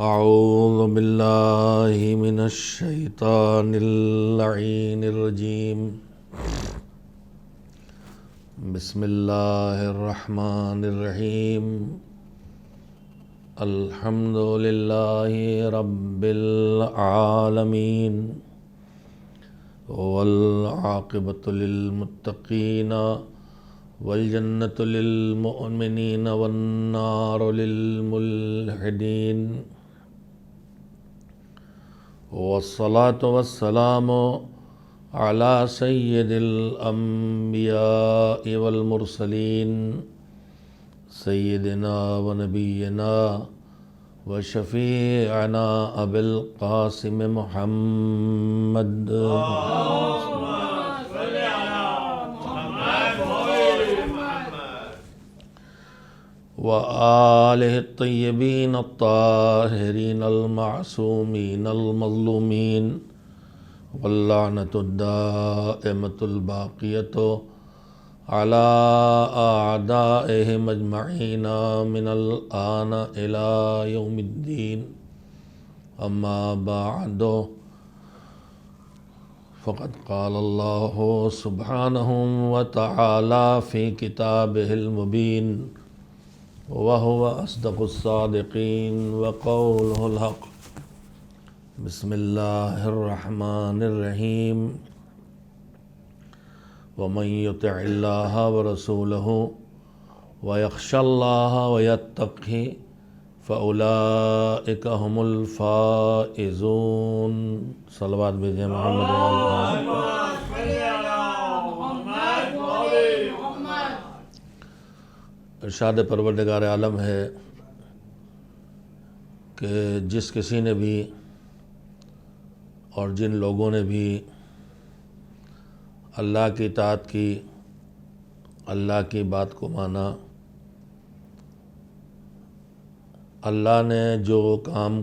اعوذ باللہ من الشیطان اللعین الرجیم بسم اللہ الرحمن الرحیم الحمد للہ رب العالمین والعاقبۃ للمتقین والجنۃ للمؤمنین والنار للملحدین والصلاة والسلام على سید الانبیاء والمرسلین سیدنا ونبینا وشفیعنا ابی القاسم محمد وآلہ الطیبین الطاہرین المعصومین المظلومین واللعنۃ الدائمۃ الباقیۃ علی اعدائہم اجمعین من الآن الی یوم الدین اما بعد فقد قال اللہ سبحانہ وتعالی فی کتابہ المبین وهو أصدق الصادقين وقوله الحق بسم الله الرحمن الرحيم ومن يطع الله ورسوله ويخشى الله ويتقه فأولئك هم الفائزون صلوات بجے محمد ارشاد پروردگار عالم ہے کہ جس کسی نے بھی اور جن لوگوں نے بھی اللہ کی اطاعت کی، اللہ کی بات کو مانا، اللہ نے جو کام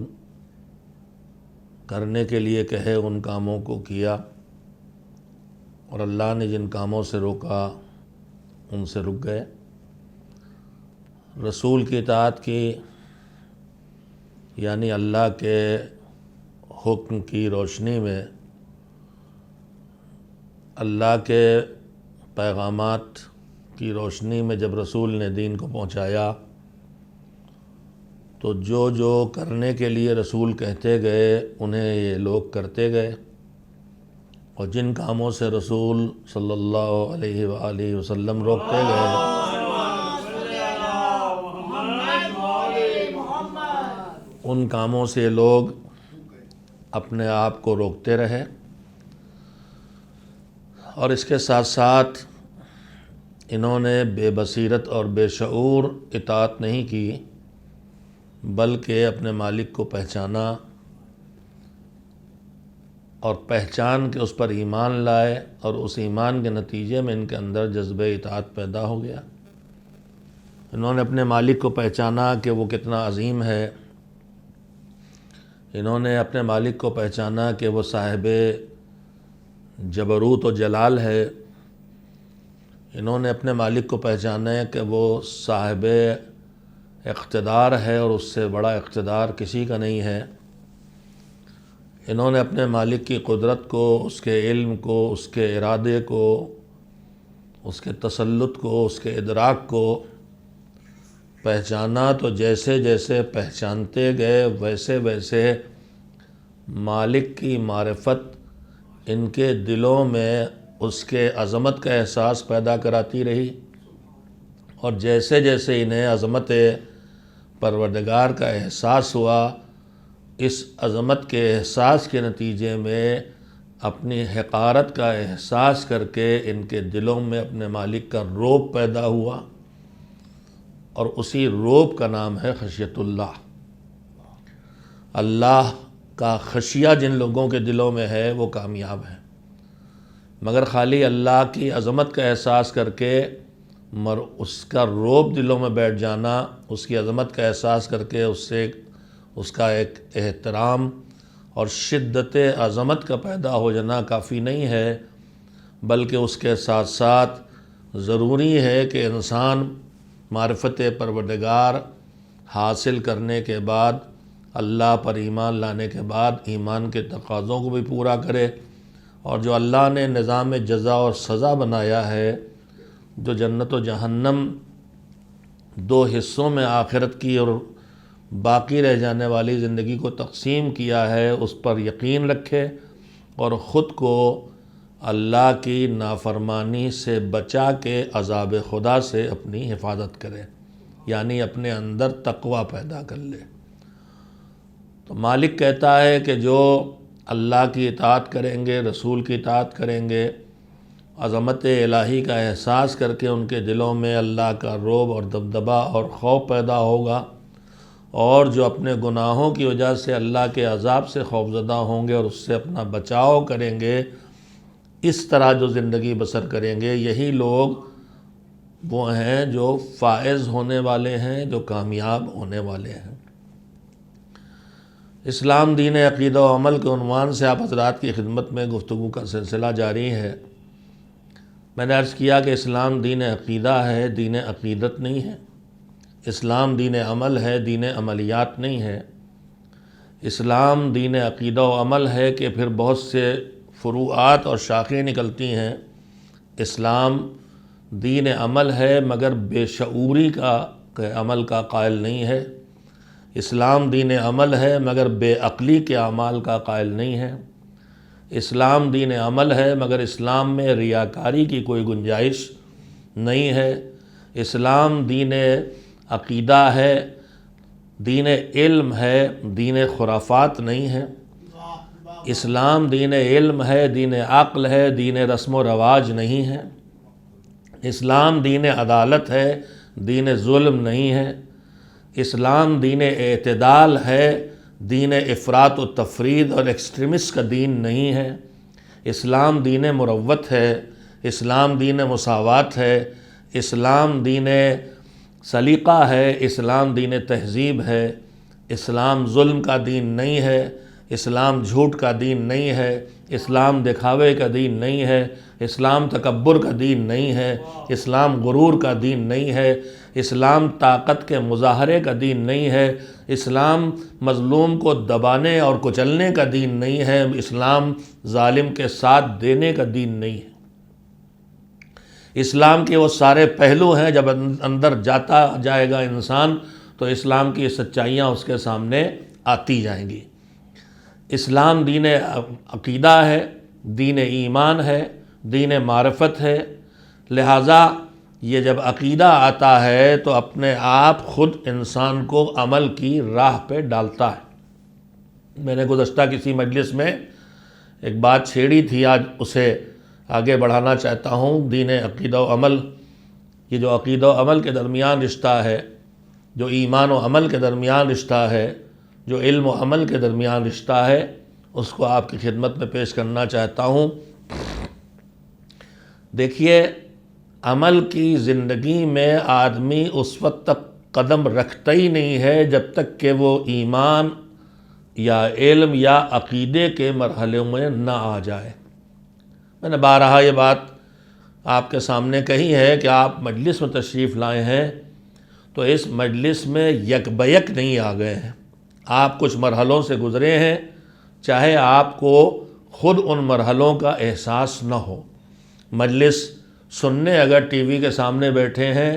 کرنے کے لیے کہے ان کاموں کو کیا، اور اللہ نے جن کاموں سے روکا ان سے رک گئے، رسول کی اطاعت کی یعنی اللہ کے حکم کی روشنی میں اللہ کے پیغامات کی روشنی میں جب رسول نے دین کو پہنچایا تو جو کرنے کے لیے رسول کہتے گئے انہیں یہ لوگ کرتے گئے، اور جن کاموں سے رسول صلی اللہ علیہ وآلہ وسلم روکتے گئے ان کاموں سے لوگ اپنے آپ کو روکتے رہے، اور اس کے ساتھ ساتھ انہوں نے بے بصیرت اور بے شعور اطاعت نہیں کی، بلکہ اپنے مالک کو پہچانا اور پہچان کے اس پر ایمان لائے، اور اس ایمان کے نتیجے میں ان کے اندر جذبہ اطاعت پیدا ہو گیا۔ انہوں نے اپنے مالک کو پہچانا کہ وہ کتنا عظیم ہے، انہوں نے اپنے مالک کو پہچانا کہ وہ صاحب جبروت و جلال ہے، انہوں نے اپنے مالک کو پہچانا کہ وہ صاحب اقتدار ہے اور اس سے بڑا اقتدار کسی کا نہیں ہے، انہوں نے اپنے مالک کی قدرت کو، اس کے علم کو، اس کے ارادے کو، اس کے تسلط کو، اس کے ادراک کو پہچانا، تو جیسے جیسے پہچانتے گئے ویسے ویسے مالک کی معرفت ان کے دلوں میں اس کے عظمت کا احساس پیدا کراتی رہی، اور جیسے جیسے انہیں عظمت پروردگار کا احساس ہوا، اس عظمت کے احساس کے نتیجے میں اپنی حقارت کا احساس کر کے ان کے دلوں میں اپنے مالک کا رعب پیدا ہوا، اور اسی رعب کا نام ہے خشیت اللہ۔ اللہ کا خشیہ جن لوگوں کے دلوں میں ہے وہ کامیاب ہے، مگر خالی اللہ کی عظمت کا احساس کر کے اس کا رعب دلوں میں بیٹھ جانا، اس کی عظمت کا احساس کر کے اس کا ایک احترام اور شدت عظمت کا پیدا ہو جانا کافی نہیں ہے، بلکہ اس کے ساتھ ساتھ ضروری ہے کہ انسان معرفت پروردگار حاصل کرنے کے بعد اللہ پر ایمان لانے کے بعد ایمان کے تقاضوں کو بھی پورا کرے، اور جو اللہ نے نظام جزا اور سزا بنایا ہے، جو جنت و جہنم دو حصوں میں آخرت کی اور باقی رہ جانے والی زندگی کو تقسیم کیا ہے، اس پر یقین رکھے اور خود کو اللہ کی نافرمانی سے بچا کے عذاب خدا سے اپنی حفاظت کرے، یعنی اپنے اندر تقوی پیدا کر لے۔ تو مالک کہتا ہے کہ جو اللہ کی اطاعت کریں گے، رسول کی اطاعت کریں گے، عظمت الہی کا احساس کر کے ان کے دلوں میں اللہ کا رعب اور دبدبہ اور خوف پیدا ہوگا، اور جو اپنے گناہوں کی وجہ سے اللہ کے عذاب سے خوفزدہ ہوں گے اور اس سے اپنا بچاؤ کریں گے، اس طرح جو زندگی بسر کریں گے، یہی لوگ وہ ہیں جو فائز ہونے والے ہیں، جو کامیاب ہونے والے ہیں۔ اسلام دین عقیدہ و عمل کے عنوان سے آپ حضرات کی خدمت میں گفتگو کا سلسلہ جاری ہے۔ میں نے عرض کیا کہ اسلام دین عقیدہ ہے، دین عقیدت نہیں ہے۔ اسلام دین عمل ہے، دین عملیات نہیں ہے۔ اسلام دین عقیدہ و عمل ہے کہ پھر بہت سے فروعات اور شاخیں نکلتی ہیں۔ اسلام دین عمل ہے مگر بے شعوری کا عمل کا قائل نہیں ہے۔ اسلام دین عمل ہے مگر بے عقلی کے اعمال کا قائل نہیں ہے۔ اسلام دین عمل ہے مگر اسلام میں ریاکاری کی کوئی گنجائش نہیں ہے۔ اسلام دین عقیدہ ہے، دین علم ہے، دین خرافات نہیں ہے۔ اسلام دین علم ہے، دین عقل ہے، دین رسم و رواج نہیں ہے۔ اسلام دین عدالت ہے، دین ظلم نہیں ہے۔ اسلام دین اعتدال ہے، دین افراط و تفرید اور ایکسٹریمسٹ کا دین نہیں ہے۔ اسلام دین مروت ہے، اسلام دین مساوات ہے، اسلام دین سلیقہ ہے، اسلام دین تہذیب ہے۔ اسلام ظلم کا دین نہیں ہے، اسلام جھوٹ کا دین نہیں ہے، اسلام دکھاوے کا دین نہیں ہے، اسلام تکبر کا دین نہیں ہے، اسلام غرور کا دین نہیں ہے، اسلام طاقت کے مظاہرے کا دین نہیں ہے، اسلام مظلوم کو دبانے اور کچلنے کا دین نہیں ہے، اسلام ظالم کے ساتھ دینے کا دین نہیں ہے۔ اسلام کے وہ سارے پہلو ہیں، جب اندر جاتا جائے گا انسان تو اسلام کی سچائیاں اس کے سامنے آتی جائیں گی۔ اسلام دین عقیدہ ہے، دین ایمان ہے، دین معرفت ہے، لہٰذا یہ جب عقیدہ آتا ہے تو اپنے آپ خود انسان کو عمل کی راہ پہ ڈالتا ہے۔ میں نے گزشتہ کسی مجلس میں ایک بات چھیڑی تھی، آج اسے آگے بڑھانا چاہتا ہوں۔ دین عقیدہ و عمل، یہ جو عقیدہ و عمل کے درمیان رشتہ ہے، جو ایمان و عمل کے درمیان رشتہ ہے، جو علم و عمل کے درمیان رشتہ ہے، اس کو آپ کی خدمت میں پیش کرنا چاہتا ہوں۔ دیکھیے، عمل کی زندگی میں آدمی اس وقت تک قدم رکھتا ہی نہیں ہے جب تک کہ وہ ایمان یا علم یا عقیدے کے مرحلے میں نہ آ جائے۔ میں نے بارہا یہ بات آپ کے سامنے کہی ہے کہ آپ مجلس میں تشریف لائے ہیں تو اس مجلس میں یک بیک نہیں آ گئے ہیں، آپ کچھ مرحلوں سے گزرے ہیں، چاہے آپ کو خود ان مرحلوں کا احساس نہ ہو۔ مجلس سننے اگر ٹی وی کے سامنے بیٹھے ہیں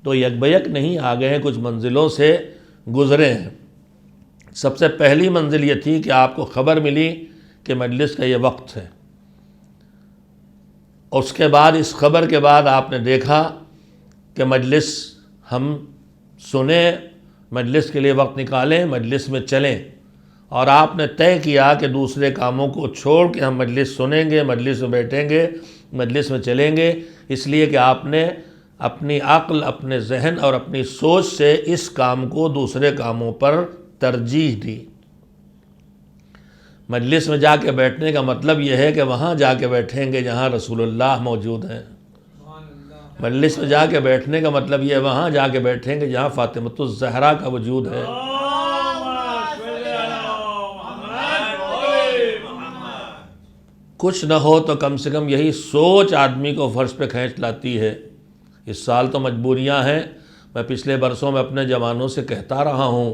تو یک بیک نہیں آ گئے ہیں، کچھ منزلوں سے گزرے ہیں۔ سب سے پہلی منزل یہ تھی کہ آپ کو خبر ملی کہ مجلس کا یہ وقت ہے، اس کے بعد اس خبر کے بعد آپ نے دیکھا کہ مجلس ہم سنیں، مجلس کے لیے وقت نکالیں، مجلس میں چلیں، اور آپ نے طے کیا کہ دوسرے کاموں کو چھوڑ کے ہم مجلس سنیں گے، مجلس میں بیٹھیں گے، مجلس میں چلیں گے، اس لیے کہ آپ نے اپنی عقل، اپنے ذہن اور اپنی سوچ سے اس کام کو دوسرے کاموں پر ترجیح دی۔ مجلس میں جا کے بیٹھنے کا مطلب یہ ہے کہ وہاں جا کے بیٹھیں گے جہاں رسول اللہ موجود ہیں۔ مجلس میں جا کے بیٹھنے کا مطلب یہ ہے وہاں جا کے بیٹھیں گے جہاں فاطمۃ الزہرا کا وجود ہے۔ کچھ نہ ہو تو کم سے کم یہی سوچ آدمی کو فرش پہ کھینچ لاتی ہے۔ اس سال تو مجبوریاں ہیں، میں پچھلے برسوں میں اپنے جوانوں سے کہتا رہا ہوں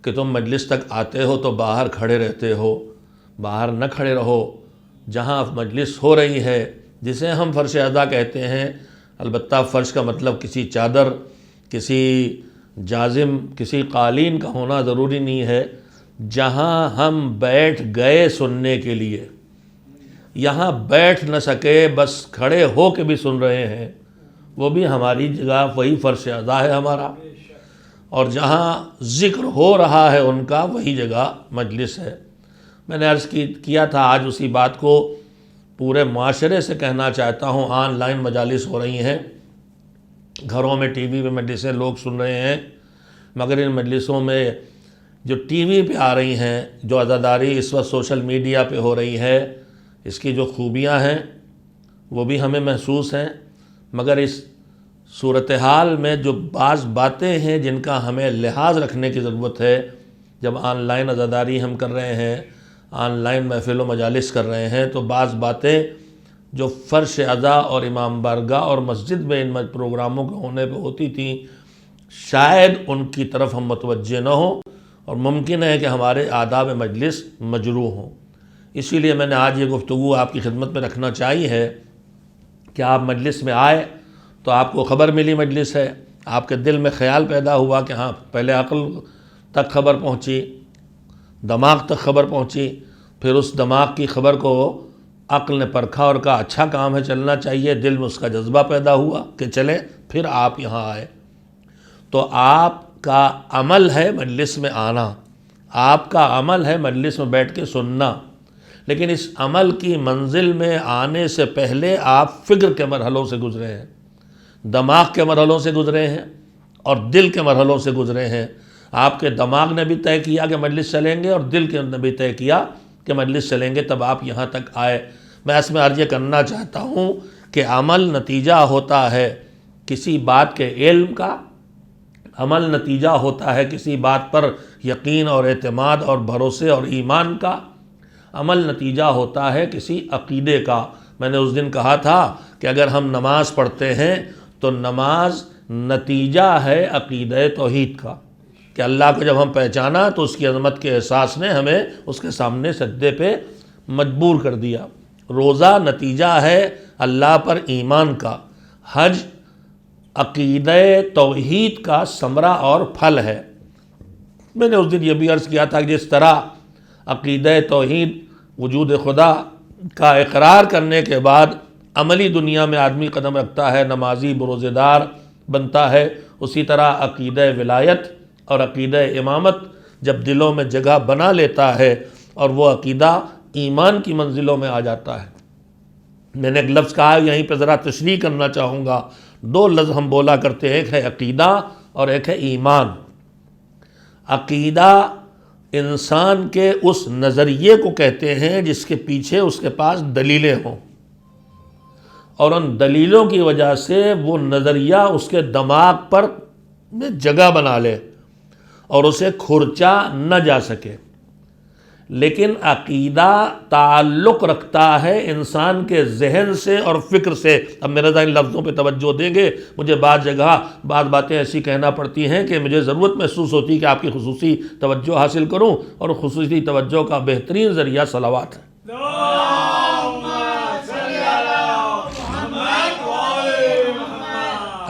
کہ تم مجلس تک آتے ہو تو باہر کھڑے رہتے ہو، باہر نہ کھڑے رہو، جہاں مجلس ہو رہی ہے جسے ہم فرش ادا کہتے ہیں، البتہ فرش کا مطلب کسی چادر، کسی جازم، کسی قالین کا ہونا ضروری نہیں ہے، جہاں ہم بیٹھ گئے سننے کے لیے، یہاں بیٹھ نہ سکے بس کھڑے ہو کے بھی سن رہے ہیں، وہ بھی ہماری جگہ وہی فرش ادا ہے ہمارا، اور جہاں ذکر ہو رہا ہے ان کا وہی جگہ مجلس ہے۔ میں نے عرض کیا تھا، آج اسی بات کو پورے معاشرے سے کہنا چاہتا ہوں۔ آن لائن مجالس ہو رہی ہیں، گھروں میں ٹی وی پہ مجلسیں لوگ سن رہے ہیں، مگر ان مجلسوں میں جو ٹی وی پہ آ رہی ہیں، جو عزاداری اس وقت سوشل میڈیا پہ ہو رہی ہے، اس کی جو خوبیاں ہیں وہ بھی ہمیں محسوس ہیں، مگر اس صورتحال میں جو بعض باتیں ہیں جن کا ہمیں لحاظ رکھنے کی ضرورت ہے، جب آن لائن عزاداری ہم کر رہے ہیں، آن لائن محفل و مجالس کر رہے ہیں، تو بعض باتیں جو فرش عزا اور امام بارگاہ اور مسجد میں ان پروگراموں کے ہونے پہ ہوتی تھیں، شاید ان کی طرف ہم متوجہ نہ ہوں، اور ممکن ہے کہ ہمارے آداب مجلس مجروح ہوں۔ اسی لیے میں نے آج یہ گفتگو آپ کی خدمت میں رکھنا چاہی ہے کہ آپ مجلس میں آئے تو آپ کو خبر ملی مجلس ہے، آپ کے دل میں خیال پیدا ہوا کہ ہاں، پہلے عقل تک خبر پہنچی، دماغ تک خبر پہنچی، پھر اس دماغ کی خبر کو عقل نے پرکھا اور کہا اچھا کام ہے، چلنا چاہیے، دل میں اس کا جذبہ پیدا ہوا کہ چلیں، پھر آپ یہاں آئے۔ تو آپ کا عمل ہے مجلس میں آنا، آپ کا عمل ہے مجلس میں بیٹھ کے سننا، لیکن اس عمل کی منزل میں آنے سے پہلے آپ فکر کے مرحلوں سے گزرے ہیں، دماغ کے مرحلوں سے گزرے ہیں، اور دل کے مرحلوں سے گزرے ہیں۔ آپ کے دماغ نے بھی طے کیا کہ مجلس چلیں گے، اور دل کے نے بھی طے کیا کہ مجلس چلیں گے، تب آپ یہاں تک آئے۔ میں اس میں عرض یہ کرنا چاہتا ہوں کہ عمل نتیجہ ہوتا ہے کسی بات کے علم کا، عمل نتیجہ ہوتا ہے کسی بات پر یقین اور اعتماد اور بھروسے اور ایمان کا، عمل نتیجہ ہوتا ہے کسی عقیدے کا۔ میں نے اس دن کہا تھا کہ اگر ہم نماز پڑھتے ہیں تو نماز نتیجہ ہے عقیدہ توحید کا، کہ اللہ کو جب ہم پہچانا تو اس کی عظمت کے احساس نے ہمیں اس کے سامنے سجدے پہ مجبور کر دیا۔ روزہ نتیجہ ہے اللہ پر ایمان کا، حج عقیدہ توحید کا ثمرہ اور پھل ہے۔ میں نے اس دن یہ بھی عرض کیا تھا کہ جس طرح عقیدہ توحید وجود خدا کا اقرار کرنے کے بعد عملی دنیا میں آدمی قدم رکھتا ہے، نمازی بروزہ دار بنتا ہے، اسی طرح عقیدہ ولایت اور عقیدہ امامت جب دلوں میں جگہ بنا لیتا ہے اور وہ عقیدہ ایمان کی منزلوں میں آ جاتا ہے۔ میں نے ایک لفظ کہا ہے، یہیں پہ ذرا تشریح کرنا چاہوں گا۔ دو لفظ ہم بولا کرتے ہیں، ایک ہے عقیدہ اور ایک ہے ایمان۔ عقیدہ انسان کے اس نظریے کو کہتے ہیں جس کے پیچھے اس کے پاس دلیلیں ہوں، اور ان دلیلوں کی وجہ سے وہ نظریہ اس کے دماغ پر میں جگہ بنا لے اور اسے کھرچا نہ جا سکے۔ لیکن عقیدہ تعلق رکھتا ہے انسان کے ذہن سے اور فکر سے۔ اب میرا ذہن لفظوں پہ توجہ دیں گے، مجھے بعض جگہ بعض باتیں ایسی کہنا پڑتی ہیں کہ مجھے ضرورت محسوس ہوتی ہے کہ آپ کی خصوصی توجہ حاصل کروں، اور خصوصی توجہ کا بہترین ذریعہ صلوات ہے۔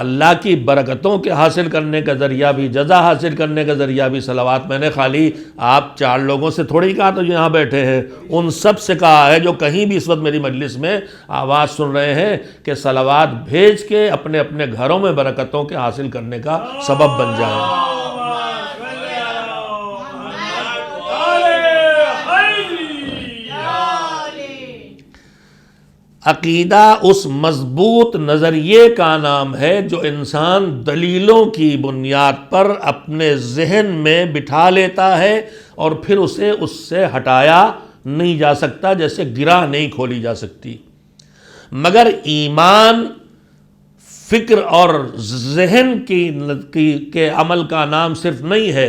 اللہ کی برکتوں کے حاصل کرنے کا ذریعہ بھی، جزا حاصل کرنے کا ذریعہ بھی صلوات۔ میں نے خالی آپ 4 لوگوں سے تھوڑی کہا تو یہاں بیٹھے ہیں، ان سب سے کہا ہے جو کہیں بھی اس وقت میری مجلس میں آواز سن رہے ہیں کہ صلوات بھیج کے اپنے اپنے گھروں میں برکتوں کے حاصل کرنے کا سبب بن جائیں۔ عقیدہ اس مضبوط نظریے کا نام ہے جو انسان دلیلوں کی بنیاد پر اپنے ذہن میں بٹھا لیتا ہے اور پھر اسے اس سے ہٹایا نہیں جا سکتا، جیسے گرہ نہیں کھولی جا سکتی۔ مگر ایمان فکر اور ذہن کے عمل کا نام صرف نہیں ہے،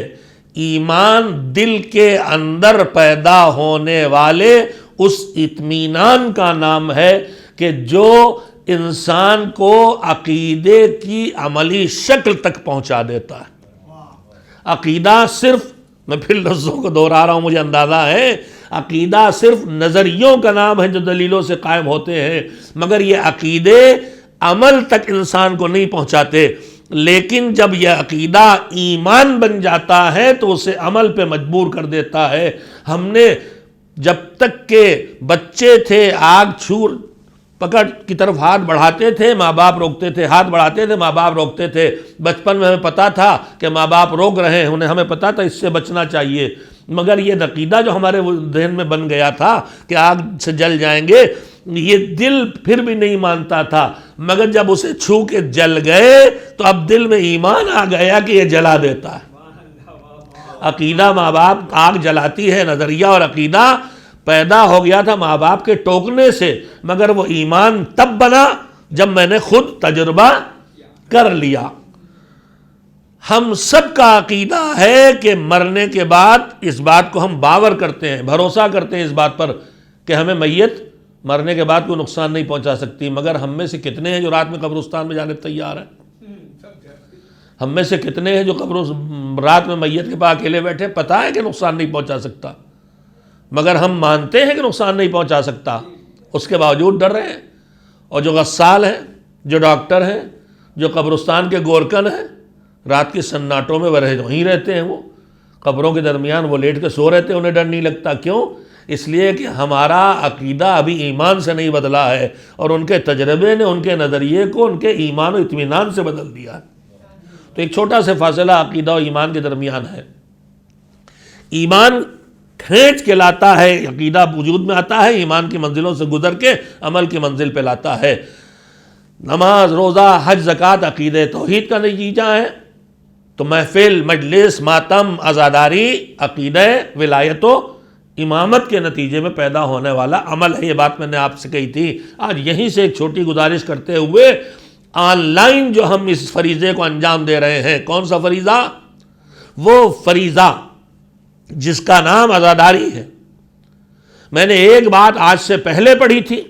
ایمان دل کے اندر پیدا ہونے والے اس اطمینان کا نام ہے کہ جو انسان کو عقیدے کی عملی شکل تک پہنچا دیتا ہے۔ عقیدہ صرف میں پھر لفظوں کو دہرا رہا ہوں، مجھے اندازہ ہے عقیدہ صرف نظریوں کا نام ہے جو دلیلوں سے قائم ہوتے ہیں، مگر یہ عقیدے عمل تک انسان کو نہیں پہنچاتے۔ لیکن جب یہ عقیدہ ایمان بن جاتا ہے تو اسے عمل پہ مجبور کر دیتا ہے۔ ہم نے جب تک کہ بچے تھے آگ چھور پکڑ کی طرف ہاتھ بڑھاتے تھے، ماں باپ روکتے تھے، ہاتھ بڑھاتے تھے، ماں باپ روکتے تھے۔ بچپن میں ہمیں پتا تھا کہ ماں باپ روک رہے ہیں، ہمیں پتا تھا اس سے بچنا چاہیے، مگر یہ عقیدہ جو ہمارے ذہن میں بن گیا تھا کہ آگ سے جل جائیں گے، یہ دل پھر بھی نہیں مانتا تھا، مگر جب اسے چھو کے جل گئے تو اب دل میں ایمان آ گیا کہ یہ جلا دیتا ہے۔ عقیدہ ماں باپ آگ جلاتی ہے، نظریہ اور عقیدہ پیدا ہو گیا تھا ماں باپ کے ٹوکنے سے، مگر وہ ایمان تب بنا جب میں نے خود تجربہ کر لیا۔ ہم سب کا عقیدہ ہے کہ مرنے کے بعد اس بات کو ہم باور کرتے ہیں، بھروسہ کرتے ہیں اس بات پر کہ ہمیں میت مرنے کے بعد کوئی نقصان نہیں پہنچا سکتی، مگر ہم میں سے کتنے ہیں جو رات میں قبرستان میں جانے تیار ہیں؟ ہم میں سے کتنے ہیں جو رات میں میت کے پاس اکیلے بیٹھے، پتہ ہے کہ نقصان نہیں پہنچا سکتا، مگر ہم مانتے ہیں کہ نقصان نہیں پہنچا سکتا، اس کے باوجود ڈر رہے ہیں۔ اور جو غسال ہیں، جو ڈاکٹر ہیں، جو قبرستان کے گورکن ہیں، رات کی سناٹوں میں وہیں رہتے ہیں، وہ قبروں کے درمیان وہ لیٹ کے سو رہتے ہیں، انہیں ڈر نہیں لگتا۔ کیوں؟ اس لیے کہ ہمارا عقیدہ ابھی ایمان سے نہیں بدلا ہے، اور ان کے تجربے نے ان کے نظریے کو ان کے ایمان و اطمینان سے بدل دیا ہے۔ تو ایک چھوٹا سا فاصلہ عقیدہ و ایمان کے درمیان ہے۔ ایمان کھینچ کے لاتا ہے، عقیدہ وجود میں آتا ہے، ایمان کی منزلوں سے گزر کے عمل کی منزل پہ لاتا ہے۔ نماز، روزہ، حج، زکوٰۃ عقیدہ توحید کا نتیجہ ہے، تو محفل، مجلس، ماتم، عزاداری عقیدہ ولایت و امامت کے نتیجے میں پیدا ہونے والا عمل ہے۔ یہ بات میں نے آپ سے کہی تھی۔ آج یہیں سے ایک چھوٹی گزارش کرتے ہوئے، آن لائن جو ہم اس فریضے کو انجام دے رہے ہیں، کون سا فریضہ؟ وہ فریضہ جس کا نام عزاداری ہے۔ میں نے ایک بات آج سے پہلے پڑھی تھی،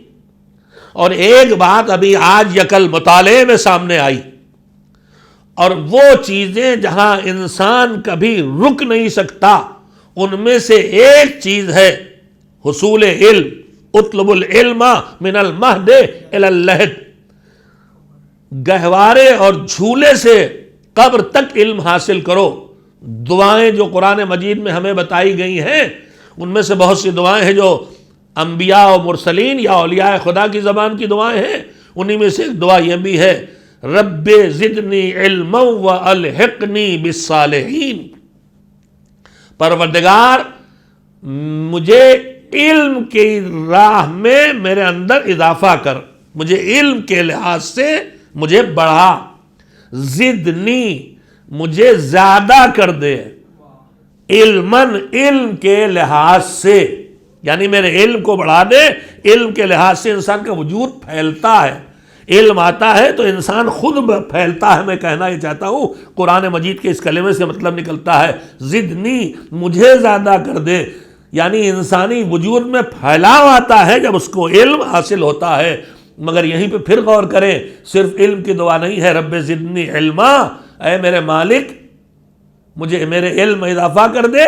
اور ایک بات ابھی آج یکل مطالعے میں سامنے آئی، اور وہ چیزیں جہاں انسان کبھی رک نہیں سکتا، ان میں سے ایک چیز ہے حصول علم۔ اطلب العلم من المہد الی اللحد، گہوارے اور جھولے سے قبر تک علم حاصل کرو۔ دعائیں جو قرآن مجید میں ہمیں بتائی گئی ہیں، ان میں سے بہت سی دعائیں ہیں جو انبیاء و مرسلین یا اولیاء خدا کی زبان کی دعائیں ہیں۔ انہی میں سے ایک دعا یہ بھی ہے، رب زدنی علما والحقنی بالصالحین، پروردگار مجھے علم کی راہ میں میرے اندر اضافہ کر، مجھے علم کے لحاظ سے مجھے بڑھا، زدنی مجھے زیادہ کر دے، علماً علم کے لحاظ سے، یعنی میرے علم کو بڑھا دے۔ علم کے لحاظ سے انسان کا وجود پھیلتا ہے، علم آتا ہے تو انسان خود پھیلتا ہے۔ میں کہنا یہ چاہتا ہوں، قرآن مجید کے اس کلمے سے مطلب نکلتا ہے زدنی، مجھے زیادہ کر دے، یعنی انسانی وجود میں پھیلاؤ آتا ہے جب اس کو علم حاصل ہوتا ہے۔ مگر یہیں پہ پھر غور کریں، صرف علم کی دعا نہیں ہے، رب زدنی علما، اے میرے مالک مجھے میرے علم میں اضافہ کر دے،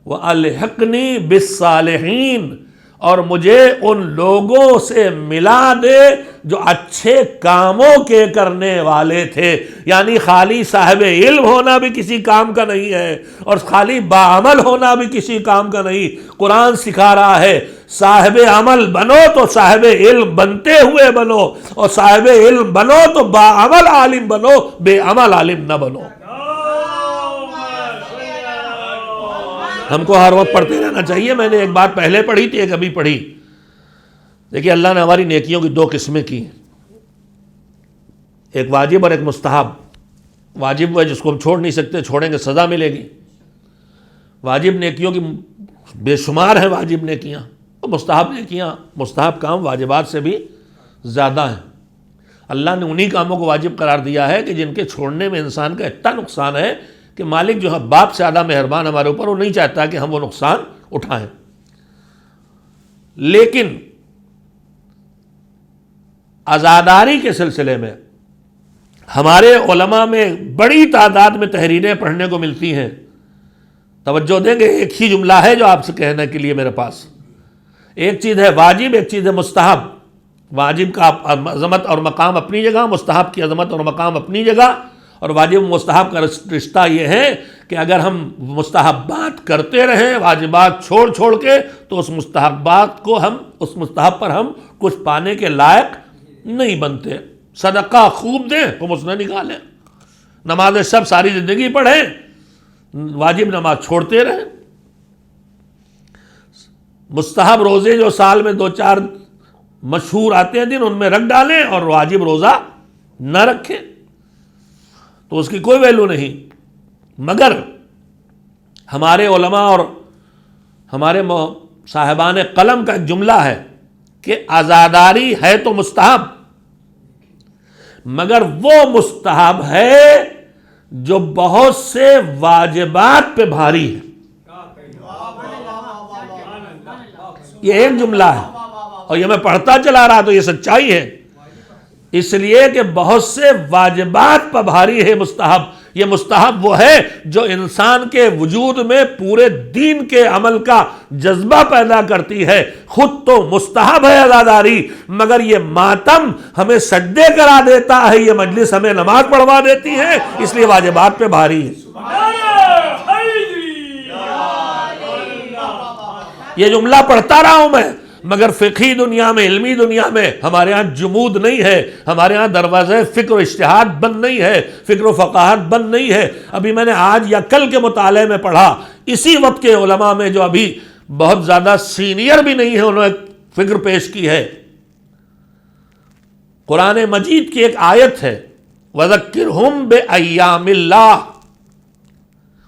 وَأَلْحِقْنِي بِالصَّالِحِينَ، اور مجھے ان لوگوں سے ملا دے جو اچھے کاموں کے کرنے والے تھے۔ یعنی خالی صاحب علم ہونا بھی کسی کام کا نہیں ہے، اور خالی باعمل ہونا بھی کسی کام کا نہیں۔ قرآن سکھا رہا ہے صاحب عمل بنو تو صاحب علم بنتے ہوئے بنو، اور صاحب علم بنو تو باعمل عالم بنو، بے عمل عالم نہ بنو۔ ہم کو ہر وقت پڑھتے رہنا چاہیے۔ میں نے ایک بات پہلے پڑھی تھی، ایک ابھی پڑھی۔ دیکھیے اللہ نے ہماری نیکیوں کی دو قسمیں کی ہیں، ایک واجب اور ایک مستحب۔ واجب وہ ہے جس کو ہم چھوڑ نہیں سکتے، چھوڑیں گے سزا ملے گی۔ واجب نیکیوں کی بے شمار ہیں واجب نیکیاں، اور مستحب نیکیاں، مستحب کام واجبات سے بھی زیادہ ہیں۔ اللہ نے انہی کاموں کو واجب قرار دیا ہے کہ جن کے چھوڑنے میں انسان کا اتنا نقصان ہے کہ مالک جو ہے باپ سے زیادہ مہربان ہمارے اوپر، وہ نہیں چاہتا کہ ہم وہ نقصان اٹھائیں۔ لیکن عزاداری کے سلسلے میں ہمارے علماء میں بڑی تعداد میں تحریریں پڑھنے کو ملتی ہیں، توجہ دیں گے، ایک ہی جملہ ہے جو آپ سے کہنے کے لیے میرے پاس. ایک چیز ہے واجب، ایک چیز ہے مستحب. واجب کا عظمت اور مقام اپنی جگہ، مستحب کی عظمت اور مقام اپنی جگہ. اور واجب و مستحب کا رشتہ یہ ہے کہ اگر ہم مستحبات کرتے رہیں واجبات چھوڑ چھوڑ کے تو اس مستحبات کو اس مستحب پر ہم کچھ پانے کے لائق نہیں بنتے. صدقہ خوب دیں تو اس نے نکالیں، نماز شب ساری زندگی پڑھیں، واجب نماز چھوڑتے رہیں. مستحب روزے جو سال میں 2-4 مشہور آتے ہیں دن، ان میں رکھ ڈالیں اور واجب روزہ نہ رکھیں تو اس کی کوئی ویلو نہیں. مگر ہمارے علماء اور ہمارے صاحبان قلم کا ایک جملہ ہے کہ عزاداری ہے تو مستحب، مگر وہ مستحب ہے جو بہت سے واجبات پہ بھاری ہے. یہ ایک جملہ ہے اور یہ میں پڑھتا چلا رہا تو یہ سچائی ہے، اس لیے کہ بہت سے واجبات پر بھاری ہے مستحب. یہ مستحب وہ ہے جو انسان کے وجود میں پورے دین کے عمل کا جذبہ پیدا کرتی ہے. خود تو مستحب ہے عزاداری، مگر یہ ماتم ہمیں سجدے کرا دیتا ہے، یہ مجلس ہمیں نماز پڑھوا دیتی ہے، اس لیے واجبات پہ بھاری ہے. یہ جملہ پڑھتا رہا ہوں میں، مگر فقہی دنیا میں، علمی دنیا میں ہمارے ہاں جمود نہیں ہے، ہمارے ہاں دروازہ فکر و اجتہاد بند نہیں ہے، فکر و فقاہت بند نہیں ہے. ابھی میں نے آج یا کل کے مطالعے میں پڑھا، اسی وقت کے علماء میں جو ابھی بہت زیادہ سینئر بھی نہیں ہے، انہوں نے فکر پیش کی ہے. قرآن مجید کی ایک آیت ہے وَذَكِّرْهُمْ بِأَيَّامِ اللَّهِ.